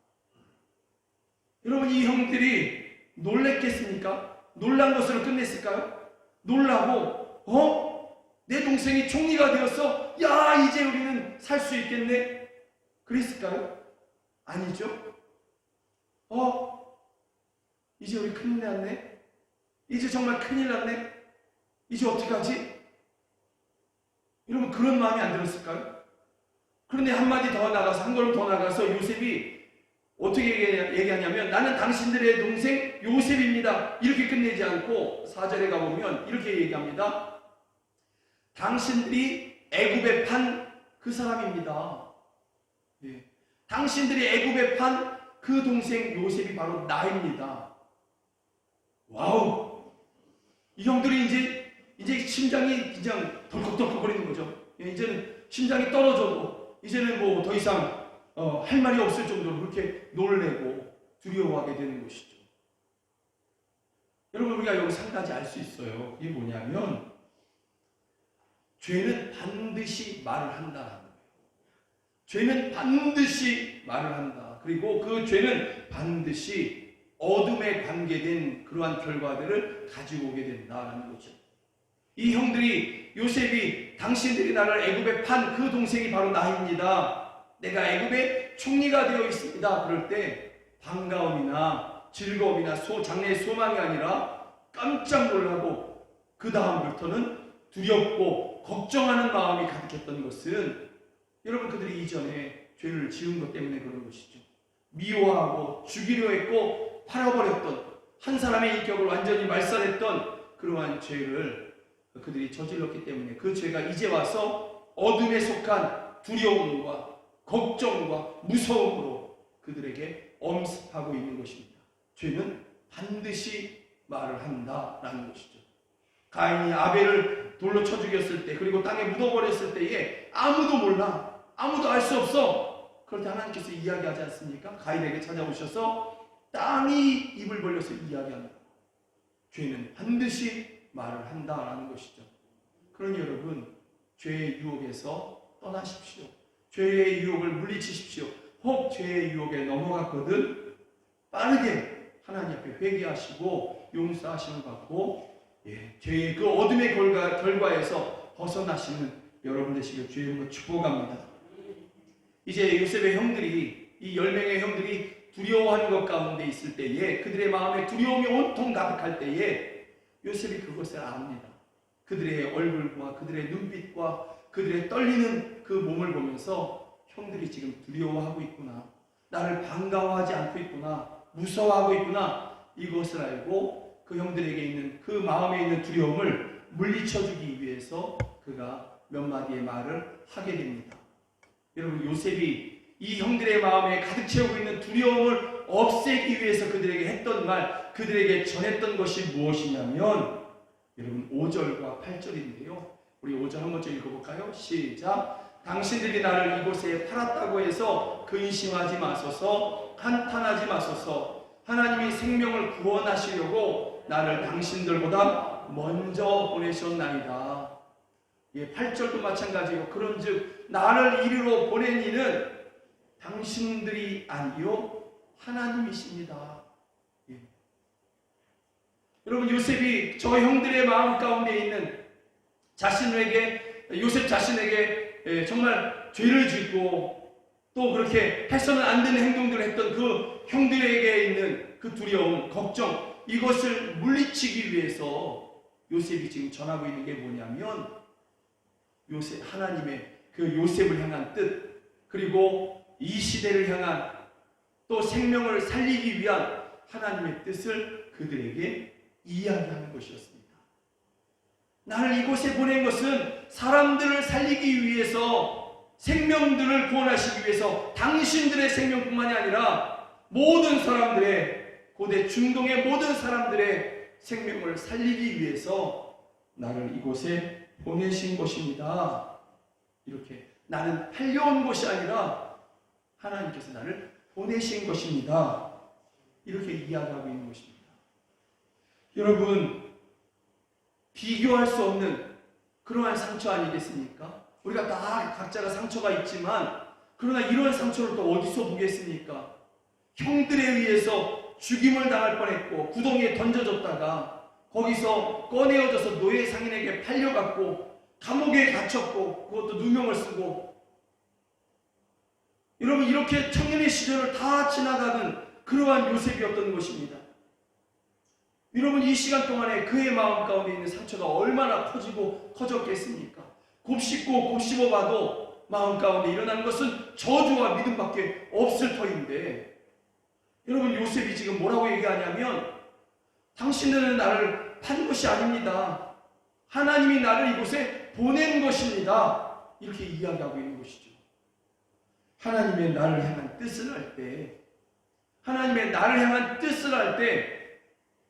여러분 이 형들이 놀랬겠습니까? 놀란 것으로 끝냈을까요? 놀라고 내 동생이 총리가 되었어? 야 이제 우리는 살 수 있겠네? 그랬을까요? 아니죠. 이제 우리 큰일 났네? 이제 정말 큰일 났네? 이제 어떡하지? 여러분 그런 마음이 안 들었을까요? 그런데 한마디 더 나가서 한 걸음 더 나가서 요셉이 어떻게 얘기하냐면 나는 당신들의 동생 요셉입니다. 이렇게 끝내지 않고 4절에 가보면 이렇게 얘기합니다. 당신들이 애굽에 판 그 사람입니다. 당신들이 애굽에 판 그 동생 요셉이 바로 나입니다. 와우! 이 형들이 이제 심장이 그냥 덜컥덜컥 거리는 거죠. 이제는 심장이 떨어져도 이제는 뭐 더 이상 할 말이 없을 정도로 그렇게 놀래고 두려워하게 되는 것이죠. 여러분 우리가 여기서 한 가지 알 수 있어요. 이게 뭐냐면 죄는 반드시 말을 한다라는 거예요. 죄는 반드시 말을 한다. 그리고 그 죄는 반드시 어둠에 관계된 그러한 결과들을 가지고 오게 된다라는 거죠. 이 형들이 요셉이 당신들이 나를 애굽에 판 그 동생이 바로 나입니다. 내가 애굽의 총리가 되어 있습니다. 그럴 때 반가움이나 즐거움이나 장래의 소망이 아니라 깜짝 놀라고 그 다음부터는 두렵고 걱정하는 마음이 가득했던 것은 여러분 그들이 이전에 죄를 지은 것 때문에 그런 것이죠. 미워하고 죽이려 했고 팔아버렸던 한 사람의 인격을 완전히 말살했던 그러한 죄를 그들이 저질렀기 때문에 그 죄가 이제 와서 어둠에 속한 두려움과 걱정과 무서움으로 그들에게 엄습하고 있는 것입니다. 죄는 반드시 말을 한다라는 것이죠. 가인이 아벨을 돌로 쳐 죽였을 때, 그리고 땅에 묻어버렸을 때에 아무도 몰라, 아무도 알 수 없어. 그럴 때 하나님께서 이야기하지 않습니까? 가인에게 찾아오셔서 땅이 입을 벌려서 이야기한다. 죄는 반드시 말을 한다라는 것이죠. 그러니 여러분, 죄의 유혹에서 떠나십시오. 죄의 유혹을 물리치십시오. 혹 죄의 유혹에 넘어갔거든 빠르게 하나님 앞에 회개하시고 용서하심을 받고 죄의 그 어둠의 결과에서 벗어나시는 여러분 되시길 주의 이름으로 축복합니다. 이제 요셉의 형들이, 이 10명의 형들이 두려워하는 것 가운데 있을 때에, 그들의 마음에 두려움이 온통 가득할 때에 요셉이 그것을 압니다. 그들의 얼굴과 그들의 눈빛과 그들의 떨리는 그 몸을 보면서 형들이 지금 두려워하고 있구나, 나를 반가워하지 않고 있구나, 무서워하고 있구나, 이것을 알고 그 형들에게 있는 그 마음에 있는 두려움을 물리쳐주기 위해서 그가 몇 마디의 말을 하게 됩니다. 여러분, 요셉이 이 형들의 마음에 가득 채우고 있는 두려움을 없애기 위해서 그들에게 했던 말, 그들에게 전했던 것이 무엇이냐면 여러분 5절과 8절인데요. 우리 5절 한 번쯤 읽어볼까요? 시작. 당신들이 나를 이곳에 팔았다고 해서 근심하지 마소서, 한탄하지 마소서. 하나님이 생명을 구원하시려고 나를 당신들보다 먼저 보내셨나이다. 8절도 마찬가지예요. 그런즉 나를 이리로 보낸 이는 당신들이 아니요 하나님이십니다. 여러분, 요셉이 저 형들의 마음 가운데 있는 요셉 자신에게 정말 죄를 짓고 또 그렇게 해서는 안 되는 행동들을 했던 그 형들에게 있는 그 두려움, 걱정, 이것을 물리치기 위해서 요셉이 지금 전하고 있는 게 뭐냐면 하나님의 그 요셉을 향한 뜻, 그리고 이 시대를 향한 또 생명을 살리기 위한 하나님의 뜻을 그들에게 이야기하는 것이었습니다. 나를 이곳에 보낸 것은 사람들을 살리기 위해서, 생명들을 구원하시기 위해서, 당신들의 생명뿐만이 아니라 모든 사람들의, 고대 중동의 모든 사람들의 생명을 살리기 위해서 나를 이곳에 보내신 것입니다. 이렇게 나는 팔려온 것이 아니라 하나님께서 나를 보내신 것입니다. 이렇게 이야기하고 있는 것입니다. 여러분, 비교할 수 없는 그러한 상처 아니겠습니까? 우리가 다 각자가 상처가 있지만, 그러나 이런 상처를 또 어디서 보겠습니까? 형들에 의해서 죽임을 당할 뻔했고 구덩이에 던져졌다가 거기서 꺼내어져서 노예 상인에게 팔려갔고 감옥에 갇혔고 그것도 누명을 쓰고, 여러분, 이렇게 청년의 시절을 다 지나가는 그러한 요셉이었던 것입니다. 여러분, 이 시간 동안에 그의 마음 가운데 있는 상처가 얼마나 커졌겠습니까? 곱씹고 곱씹어봐도 마음 가운데 일어나는 것은 저주와 믿음밖에 없을 터인데, 여러분, 요셉이 지금 뭐라고 얘기하냐면 당신들은 나를 판 것이 아닙니다. 하나님이 나를 이곳에 보낸 것입니다. 이렇게 이야기하고 있는 것이죠. 하나님의 나를 향한 뜻을 할 때, 하나님의 나를 향한 뜻을 할 때,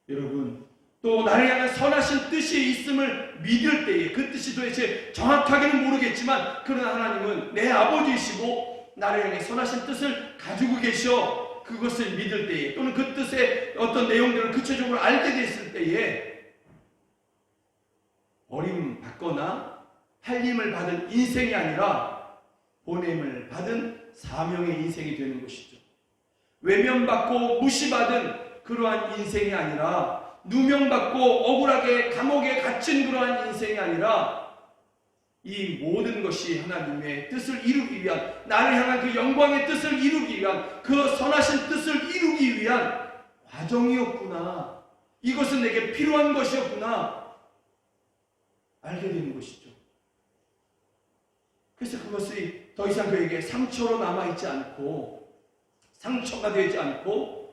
여러분, 또 나를 향한 선하신 뜻이 있음을 믿을 때에, 그 뜻이 도대체 정확하게는 모르겠지만 그러나 하나님은 내 아버지이시고 나를 향해 선하신 뜻을 가지고 계셔, 그것을 믿을 때에, 또는 그 뜻의 어떤 내용들을 구체적으로 알게 됐을 때에 버림받거나 살림을 받은 인생이 아니라 보냄을 받은 사명의 인생이 되는 것이죠. 외면받고 무시받은 그러한 인생이 아니라, 누명받고 억울하게 감옥에 갇힌 그러한 인생이 아니라, 이 모든 것이 하나님의 뜻을 이루기 위한, 나를 향한 그 영광의 뜻을 이루기 위한, 그 선하신 뜻을 이루기 위한 과정이었구나, 이것은 내게 필요한 것이었구나 알게 되는 것이죠. 그래서 그것이 더 이상 그에게 상처로 남아있지 않고, 상처가 되지 않고,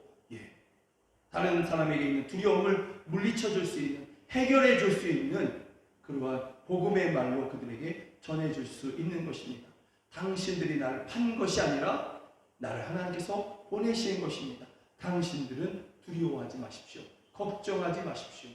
다른 사람에게 있는 두려움을 물리쳐줄 수 있는, 해결해 줄 수 있는 그러한 복음의 말로 그들에게 전해줄 수 있는 것입니다. 당신들이 나를 판 것이 아니라 나를 하나님께서 보내신 것입니다. 당신들은 두려워하지 마십시오. 걱정하지 마십시오.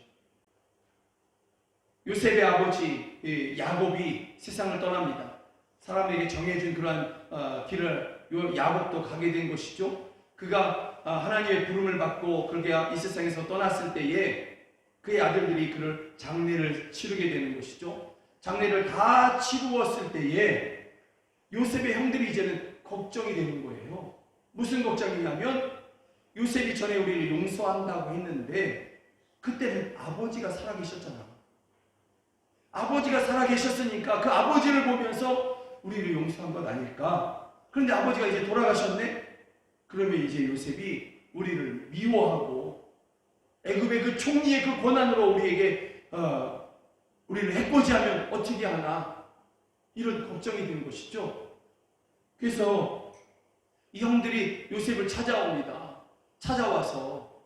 요셉의 아버지 야곱이 세상을 떠납니다. 사람에게 정해준 그러한 길을 야곱도 가게 된 것이죠. 그가 하나님의 부름을 받고 그렇게 이 세상에서 떠났을 때에 그의 아들들이 그를 장례를 치르게 되는 것이죠. 장례를 다 치루었을 때에 요셉의 형들이 이제는 걱정이 되는 거예요. 무슨 걱정이냐면 요셉이 전에 우리를 용서한다고 했는데 그때는 아버지가 살아계셨잖아. 아버지가 살아계셨으니까 그 아버지를 보면서 우리를 용서한 것 아닐까? 그런데 아버지가 이제 돌아가셨네? 그러면 이제 요셉이 우리를 미워하고 애굽의 그 총리의 그 권한으로 우리에게 우리를 해코지하면 어떻게 하나? 이런 걱정이 드는 것이죠. 그래서 이 형들이 요셉을 찾아옵니다. 찾아와서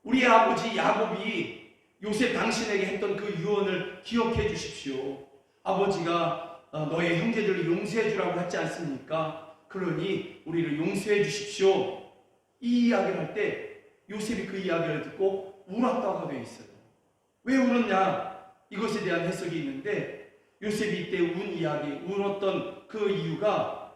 우리의 아버지 야곱이 요셉 당신에게 했던 그 유언을 기억해 주십시오. 아버지가 너의 형제들을 용서해 주라고 했지 않습니까? 그러니 우리를 용서해 주십시오. 이 이야기를 할 때 요셉이 그 이야기를 듣고 울었다고 되어 있어요. 왜 울었냐? 이것에 대한 해석이 있는데 요셉이 이때 울었던 그 이유가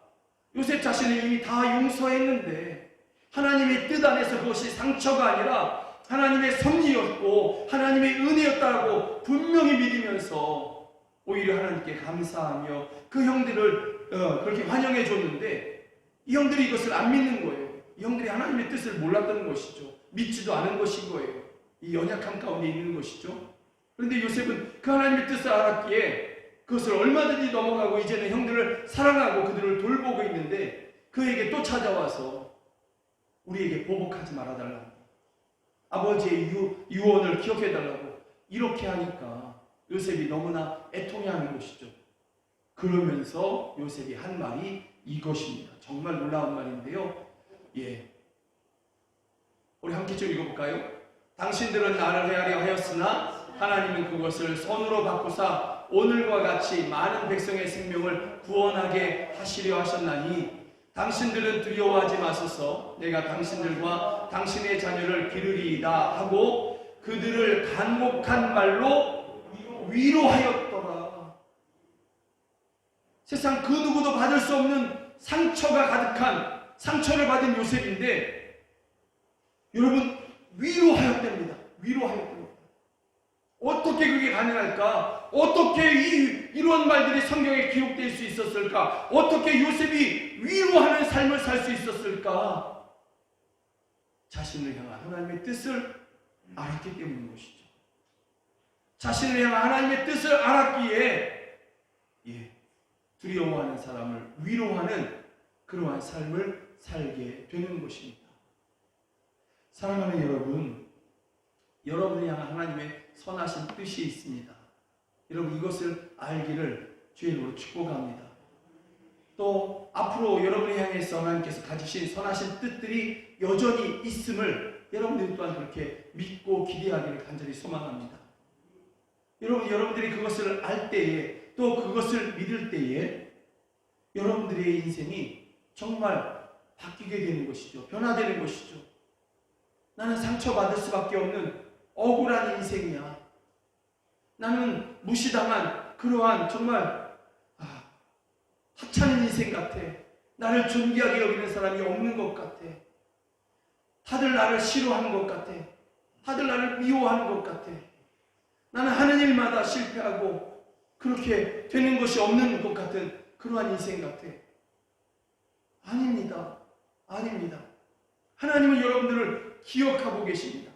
요셉 자신은 이미 다 용서했는데 하나님의 뜻 안에서 그것이 상처가 아니라 하나님의 섭리였고 하나님의 은혜였다고 분명히 믿으면서 오히려 하나님께 감사하며 그 형들을 그렇게 환영해 줬는데 이 형들이 이것을 안 믿는 거예요. 이 형들이 하나님의 뜻을 몰랐던 것이죠. 믿지도 않은 것인 거예요. 이 연약함 가운데 있는 것이죠. 그런데 요셉은 그 하나님의 뜻을 알았기에 그것을 얼마든지 넘어가고 이제는 형들을 사랑하고 그들을 돌보고 있는데 그에게 또 찾아와서 우리에게 보복하지 말아달라고, 아버지의 유언을 기억해달라고 이렇게 하니까 요셉이 너무나 애통해하는 것이죠. 그러면서 요셉이 한 말이 이것입니다. 정말 놀라운 말인데요. 우리 함께 좀 읽어볼까요? 당신들은 나를 헤아려 하였으나 하나님은 그것을 선으로 바꾸사 오늘과 같이 많은 백성의 생명을 구원하게 하시려 하셨나니 당신들은 두려워하지 마소서. 내가 당신들과 당신의 자녀를 기르리이다 하고 그들을 간곡한 말로 위로하였더라. 세상 그 누구도 받을 수 없는 상처가 가득한 상처를 받은 요셉인데 여러분 위로하였답니다. 위로하였답니다. 어떻게 그게 가능할까? 어떻게 이런 말들이 성경에 기록될 수 있었을까? 어떻게 요셉이 위로하는 삶을 살 수 있었을까? 자신을 향한 하나님의 뜻을 알았기 때문인 것이죠. 자신을 향한 하나님의 뜻을 알았기에 두려워하는 사람을 위로하는 그러한 삶을 살게 되는 것입니다. 사랑하는 여러분, 여러분을 향한 하나님의 선하신 뜻이 있습니다. 여러분 이것을 알기를 주의 이름으로 축복합니다. 또 앞으로 여러분을 향해서 하나님께서 가지신 선하신 뜻들이 여전히 있음을 여러분들이 또한 그렇게 믿고 기대하기를 간절히 소망합니다. 여러분들이 그것을 알 때에 또 그것을 믿을 때에 여러분들의 인생이 정말 바뀌게 되는 것이죠. 변화되는 것이죠. 나는 상처받을 수밖에 없는 억울한 인생이야. 나는 무시당한 그러한 정말 하찮은 인생 같아. 나를 존귀하게 여기는 사람이 없는 것 같아. 다들 나를 싫어하는 것 같아. 다들 나를 미워하는 것 같아. 나는 하는 일마다 실패하고 그렇게 되는 것이 없는 것 같은 그러한 인생 같아. 아닙니다. 아닙니다. 하나님은 여러분들을 기억하고 계십니다.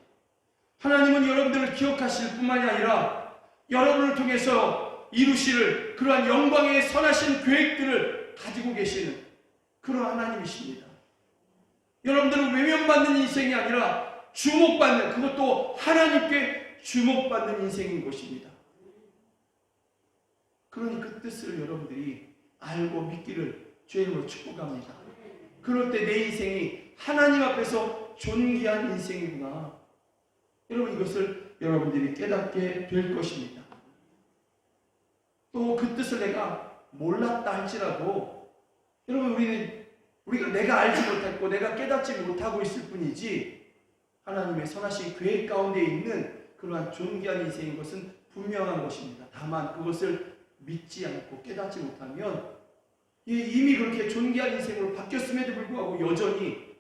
하나님은 여러분들을 기억하실 뿐만이 아니라 여러분을 통해서 이루실 그러한 영광의 선하신 계획들을 가지고 계시는 그러한 하나님이십니다. 여러분들은 외면받는 인생이 아니라 주목받는, 그것도 하나님께 주목받는 인생인 것입니다. 그러니 그 뜻을 여러분들이 알고 믿기를 주의 이름으로 축복합니다. 그럴 때 내 인생이 하나님 앞에서 존귀한 인생이구나. 여러분 이것을 여러분들이 깨닫게 될 것입니다. 또 그 뜻을 내가 몰랐다 할지라도 여러분 우리가 내가 알지 못했고 내가 깨닫지 못하고 있을 뿐이지 하나님의 선하신 계획 가운데 있는 그러한 존귀한 인생인 것은 분명한 것입니다. 다만 그것을 믿지 않고 깨닫지 못하면 이미 그렇게 존귀한 인생으로 바뀌었음에도 불구하고 여전히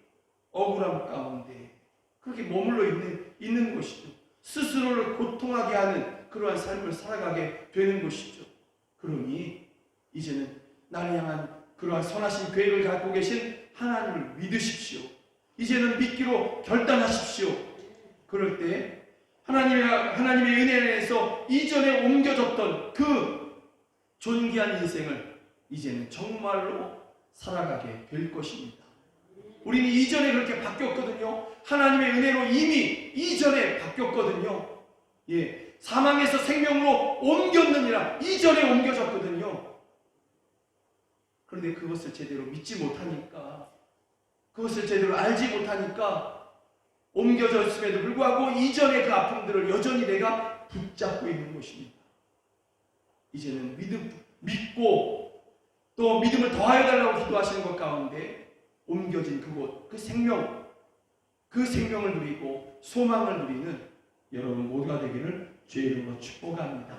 억울함 가운데 그렇게 머물러 있는 것이죠. 스스로를 고통하게 하는 그러한 삶을 살아가게 되는 것이죠. 그러니 이제는 나를 향한 그러한 선하신 계획을 갖고 계신 하나님을 믿으십시오. 이제는 믿기로 결단하십시오. 그럴 때 하나님의 은혜 안에서 이전에 옮겨졌던 그 존귀한 인생을 이제는 정말로 살아가게 될 것입니다. 우리는 이전에 그렇게 바뀌었거든요. 하나님의 은혜로 이미 이전에 바뀌었거든요. 사망에서 생명으로 옮겼느니라 이전에 옮겨졌거든요. 그런데 그것을 제대로 믿지 못하니까, 그것을 제대로 알지 못하니까 옮겨졌음에도 불구하고 이전의 그 아픔들을 여전히 내가 붙잡고 있는 것입니다. 이제는 믿고 또 믿음을 더하여 달라고 기도하시는 것 가운데 옮겨진 그곳, 그 생명을 누리고 소망을 누리는 여러분 모두가 되기를 주의 이름으로 축복합니다.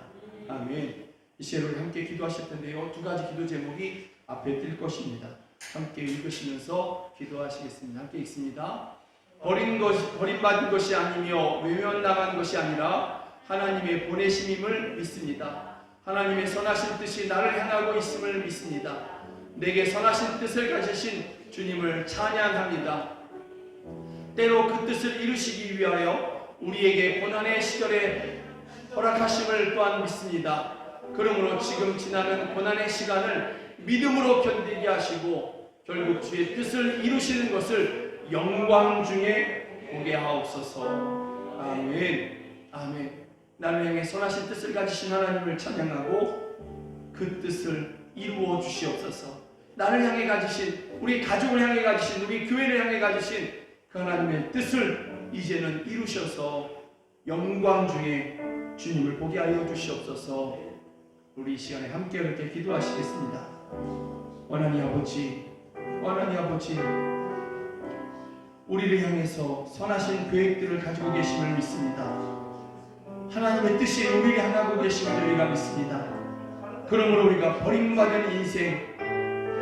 아멘. 이 시간에 우리 함께 기도하실 텐데요. 두 가지 기도 제목이 앞에 뜰 것입니다. 함께 읽으시면서 기도하시겠습니다. 함께 읽습니다. 버림받은 것이 아니며 외면당한 것이 아니라 하나님의 보내심임을 믿습니다. 하나님의 선하신 뜻이 나를 향하고 있음을 믿습니다. 내게 선하신 뜻을 가지신 주님을 찬양합니다. 때로 그 뜻을 이루시기 위하여 우리에게 고난의 시절에 허락하심을 또한 믿습니다. 그러므로 지금 지나는 고난의 시간을 믿음으로 견디게 하시고 결국 주의 뜻을 이루시는 것을 영광 중에 보게 하옵소서. 아멘. 아멘. 나를 향해 선하신 뜻을 가지신 하나님을 찬양하고 그 뜻을 이루어 주시옵소서. 나를 향해 가지신, 우리 가족을 향해 가지신, 우리 교회를 향해 가지신 그 하나님의 뜻을 이제는 이루셔서 영광 중에 주님을 보게 하여 주시옵소서. 우리 이 시간에 함께 그렇게 기도하시겠습니다. 하나님 아버지, 우리를 향해서 선하신 계획들을 가지고 계심을 믿습니다. 하나님의 뜻이 우리를 향하고 계심을 저희가 믿습니다. 그러므로 우리가 버림받은 인생,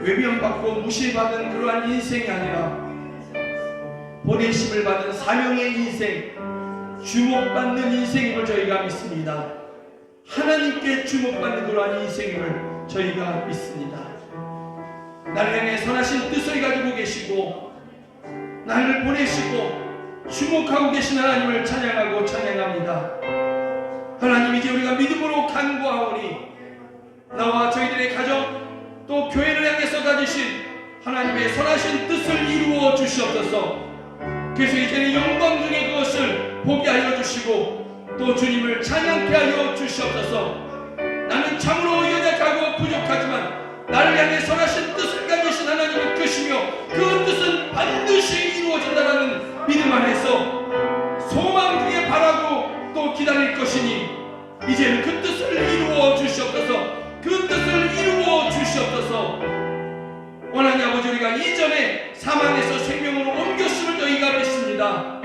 외면받고 무시받은 그러한 인생이 아니라 보내심을 받은 사명의 인생, 주목받는 인생임을 저희가 믿습니다. 하나님께 주목받는 그러한 인생임을 저희가 믿습니다. 나를 향해 선하신 뜻을 가지고 계시고 나를 보내시고 주목하고 계신 하나님을 찬양하고 찬양합니다. 하나님, 이제 우리가 믿음으로 간구하오니 나와 저희들의 가정 또 교회를 향해서 가지신 하나님의 선하신 뜻을 이루어 주시옵소서. 그래서 이제는 영광 중에 그것을 보게 하여 주시고 또 주님을 찬양케 하여 주시옵소서. 나는 참으로 연약하고 부족하지만 나를 향해 선하신 뜻을 가지신 하나님은 크시며 그 뜻은 반드시 이루어진다는 믿음 안에서 소망 중에 바라고 또 기다릴 것이니 이제는 그 뜻을 이루어 주시옵소서. 그 뜻을 이루어 주시옵소서. 하나님 아버지, 우리가 이전에 사망에서 생명으로 옮겼음을 저희가 믿습니다.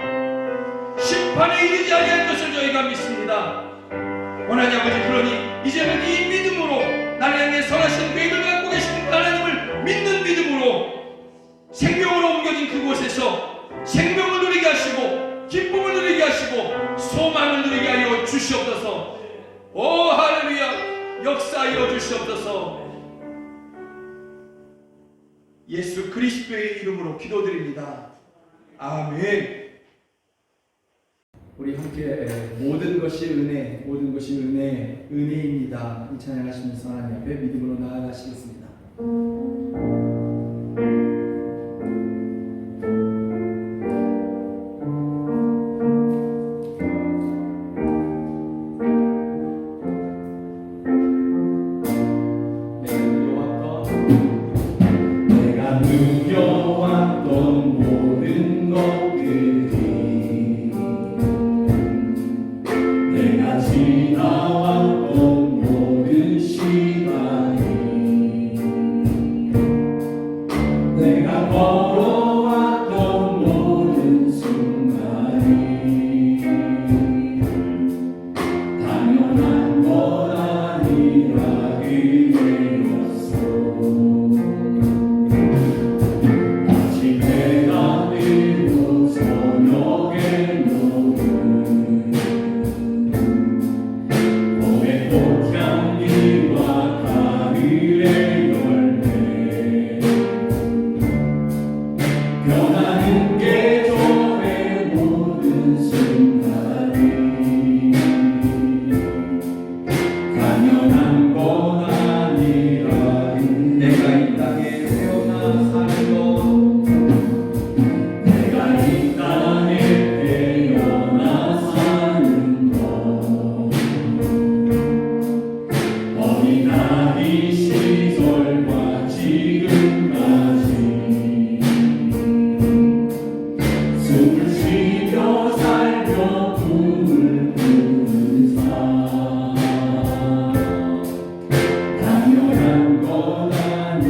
심판에 이르지 아니할 것을 저희가 믿습니다. 하나님 아버지, 그러니 이제는 이 믿음으로 나를 향해 선하신 계획을 갖고 계신 하나님을 믿는 믿음으로 생명으로 옮겨진 그곳에서 생명을 누리게 하시고 기쁨을 누리게 하시고 소망을 누리게 하여 주시옵소서. 오 할렐루야, 역사하여 주시옵소서. 예수 그리스도의 이름으로 기도드립니다. 아멘. 우리 함께 모든 것이 은혜입니다. 이 찬양하시면서 하나님 앞에 믿음으로 나아가시겠습니다. 내가 누려왔던 모든 것들이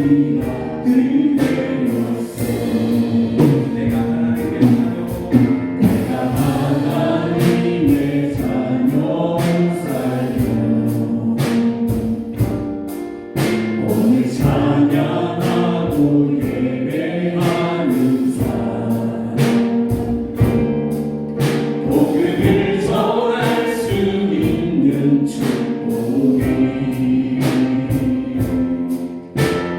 내가 하나님의 자녀 오늘 찬양하고 예배하는 삶 복음을 전할 수 있는 축복이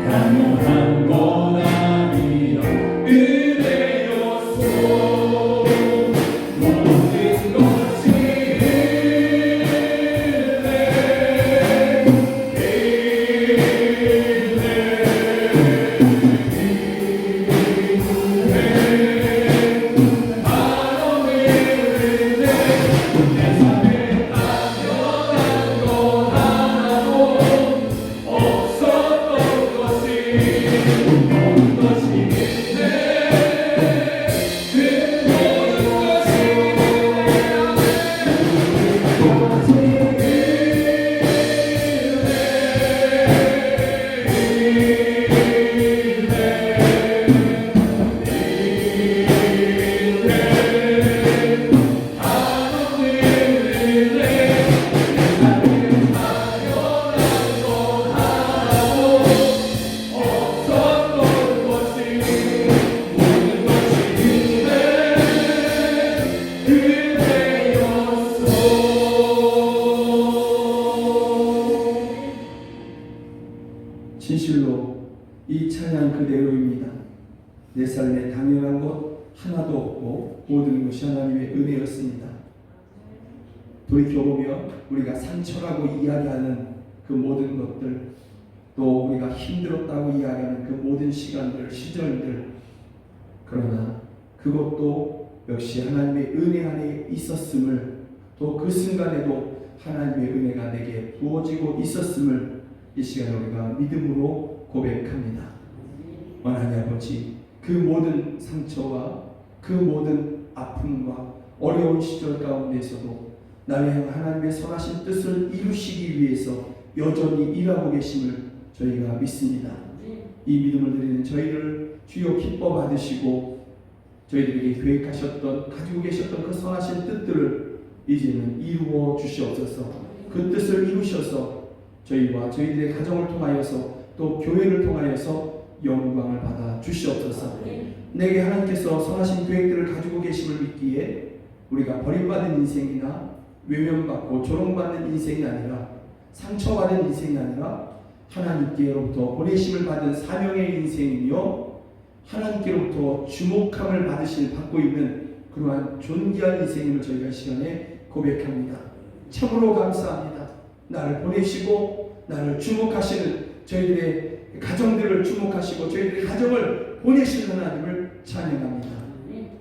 당연한 건 아니라 은혜였소 모든 것이 진실로 이 찬양 그대로입니다. 내 삶에 당연한 것 하나도 없고 모든 것이 하나님의 은혜였습니다. 돌이켜보면 우리가 상처라고 이야기하는 그 모든 것들, 또 우리가 힘들었다고 이야기하는 그 모든 시간들, 시절들, 그러나 그것도 역시 하나님의 은혜 안에 있었음을, 또 그 순간에도 하나님의 은혜가 내게 부어지고 있었음을 이 시간에 우리가 믿음으로 고백합니다. 하나님 아버지, 그 모든 상처와 그 모든 아픔과 어려운 시절 가운데서도 나를 향한 하나님의 선하신 뜻을 이루시기 위해서 여전히 일하고 계심을 저희가 믿습니다. 이 믿음을 드리는 저희를 주여 기뻐 받으시고 저희들에게 계획하셨던, 가지고 계셨던 그 선하신 뜻들을 이제는 이루어 주시옵소서. 그 뜻을 이루셔서 저희와 저희들의 가정을 통하여서 또 교회를 통하여서 영광을 받아 주시옵소서. 내게 하나님께서 선하신 계획들을 가지고 계심을 믿기에 우리가 버림받은 인생이나 외면받고 조롱받는 인생이 아니라, 상처받은 인생이 아니라 하나님께로부터 보내심을 받은 사명의 인생이며 하나님께로부터 주목함을 받고 있는 그러한 존귀한 인생임을 저희가 이 시간에 고백합니다. 참으로 감사합니다. 나를 보내시고 나를 주목하시는, 저희들의 가정들을 주목하시고 저희들의 가정을 보내시는 하나님을 찬양합니다.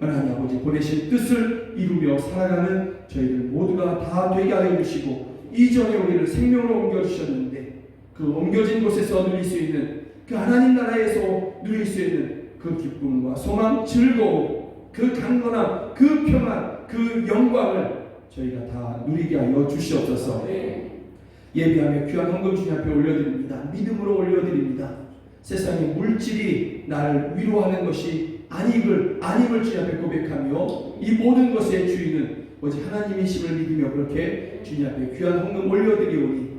하나님 아버지, 보내신 뜻을 이루며 살아가는 저희들 모두가 다 되게 하여 주시고, 이전에 우리를 생명으로 옮겨주셨는데 그 옮겨진 곳에서 누릴 수 있는, 그 하나님 나라에서 누릴 수 있는 그 기쁨과 소망, 즐거움, 그 강건함, 그 평안, 그 영광을 저희가 다 누리게 하여 주시옵소서. 예배하며 귀한 헌금 주님 앞에 올려드립니다. 믿음으로 올려드립니다. 세상의 물질이 나를 위로하는 것이 아님을 주님 앞에 고백하며 이 모든 것의 주인은 오직 하나님이심을 믿으며 그렇게 주님 앞에 귀한 헌금 올려드리오니,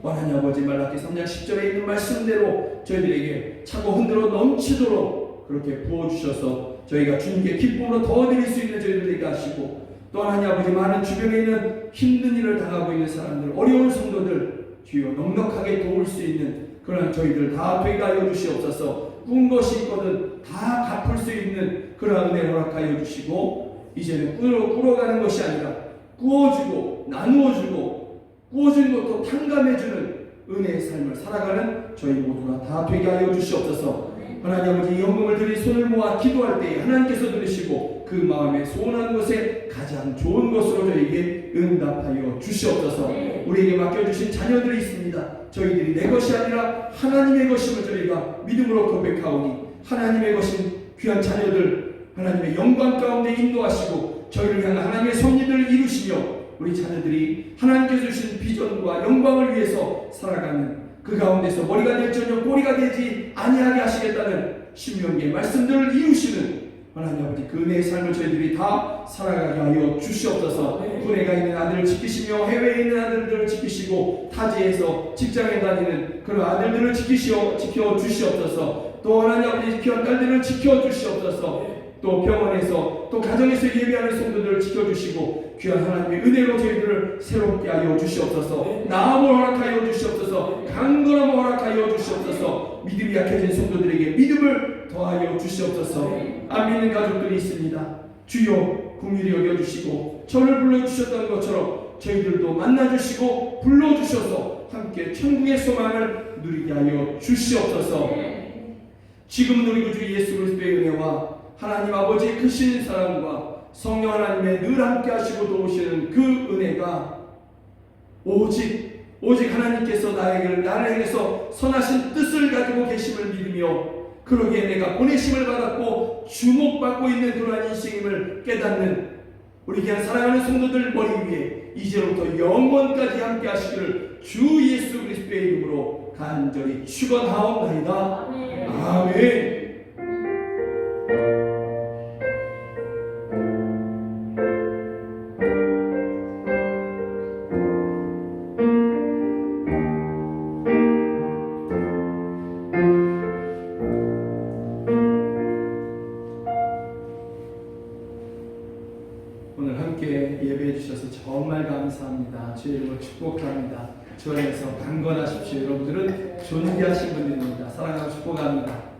하나님 아버지, 말라기 3장 10절에 있는 말씀대로 저희들에게 차고 흔들어 넘치도록 그렇게 부어주셔서 저희가 주님께 기쁨으로 더 드릴 수 있는 저희들 되게 하시고, 또 하나님 아버지, 많은 주변에 있는 힘든 일을 당하고 있는 사람들, 어려운 성도들 주여 넉넉하게 도울 수 있는 그러한 저희들 다 되게 하여 주시옵소서. 꾼 것이 있거든 다 갚을 수 있는 그러한 은혜를 허락하여 주시고, 이제는 꾸어가는 것이 아니라 꾸어주고 나누어주고 꾸어준 것도 탕감해주는 은혜의 삶을 살아가는 저희 모두가 다 되게 하여 주시옵소서. 하나님 아버지, 이 헌금을 드리 손을 모아 기도할 때에 하나님께서 들으시고 그 마음에 소원한 것에 가장 좋은 것으로 저희에게 응답하여 주시옵소서. 우리에게 맡겨주신 자녀들이 있습니다. 저희들이 내 것이 아니라 하나님의 것임을 저희가 믿음으로 고백하오니, 하나님의 것인 귀한 자녀들 하나님의 영광 가운데 인도하시고 저희를 향한 하나님의 섭리들을 이루시며 우리 자녀들이 하나님께서 주신 비전과 영광을 위해서 살아가는 그 가운데서 머리가 될지언정 꼬리가 되지 아니하게 하시겠다는 신명기의 말씀들을 이루시는 하나님 아버지, 그 은혜의 삶을 저희들이 다 살아가게 하여 주시옵소서. 군에가 있는 아들을 지키시며 해외에 있는 아들들을 지키시고 타지에서 직장에 다니는 그런 아들들을 지켜 주시옵소서. 또 하나님 아버지, 귀한 딸들을 지켜 주시옵소서. 또 병원에서 또 가정에서 예배하는 성도들을 지켜주시고 귀한 하나님의 은혜로 저희들을 새롭게 하여 주시옵소서. 나음을 허락하여 주시옵소서. 강건함을 허락하여 주시옵소서. 믿음이 약해진 성도들에게 믿음을 더하여 주시옵소서. 안 믿는 가족들이 있습니다. 주여 긍휼히 여겨주시고 저를 불러주셨던 것처럼 저희들도 만나주시고 불러주셔서 함께 천국의 소망을 누리게 하여 주시옵소서. 지금 우리 구주 예수 그리스도의 은혜와 하나님 아버지의 크신 사랑과 성령 하나님의 늘 함께 하시고 도우시는 그 은혜가 오직 하나님께서 나를 향해서 선하신 뜻을 가지고 계심을 믿으며 그러기에 내가 보내심을 받았고 주목받고 있는 그러한 인생임을 깨닫는 우리 귀한 사랑하는 성도들 머리 위에 이제부터 영원까지 함께 하시기를 주 예수 그리스도의 이름으로 간절히 축원하옵나이다. 아멘. 오늘 함께 예배해 주셔서 정말 감사합니다. 주의 이름으로 축복합니다. 주 안에서 강건하십시오. 여러분들은 존귀하신 분들입니다. 사랑하고 축복합니다.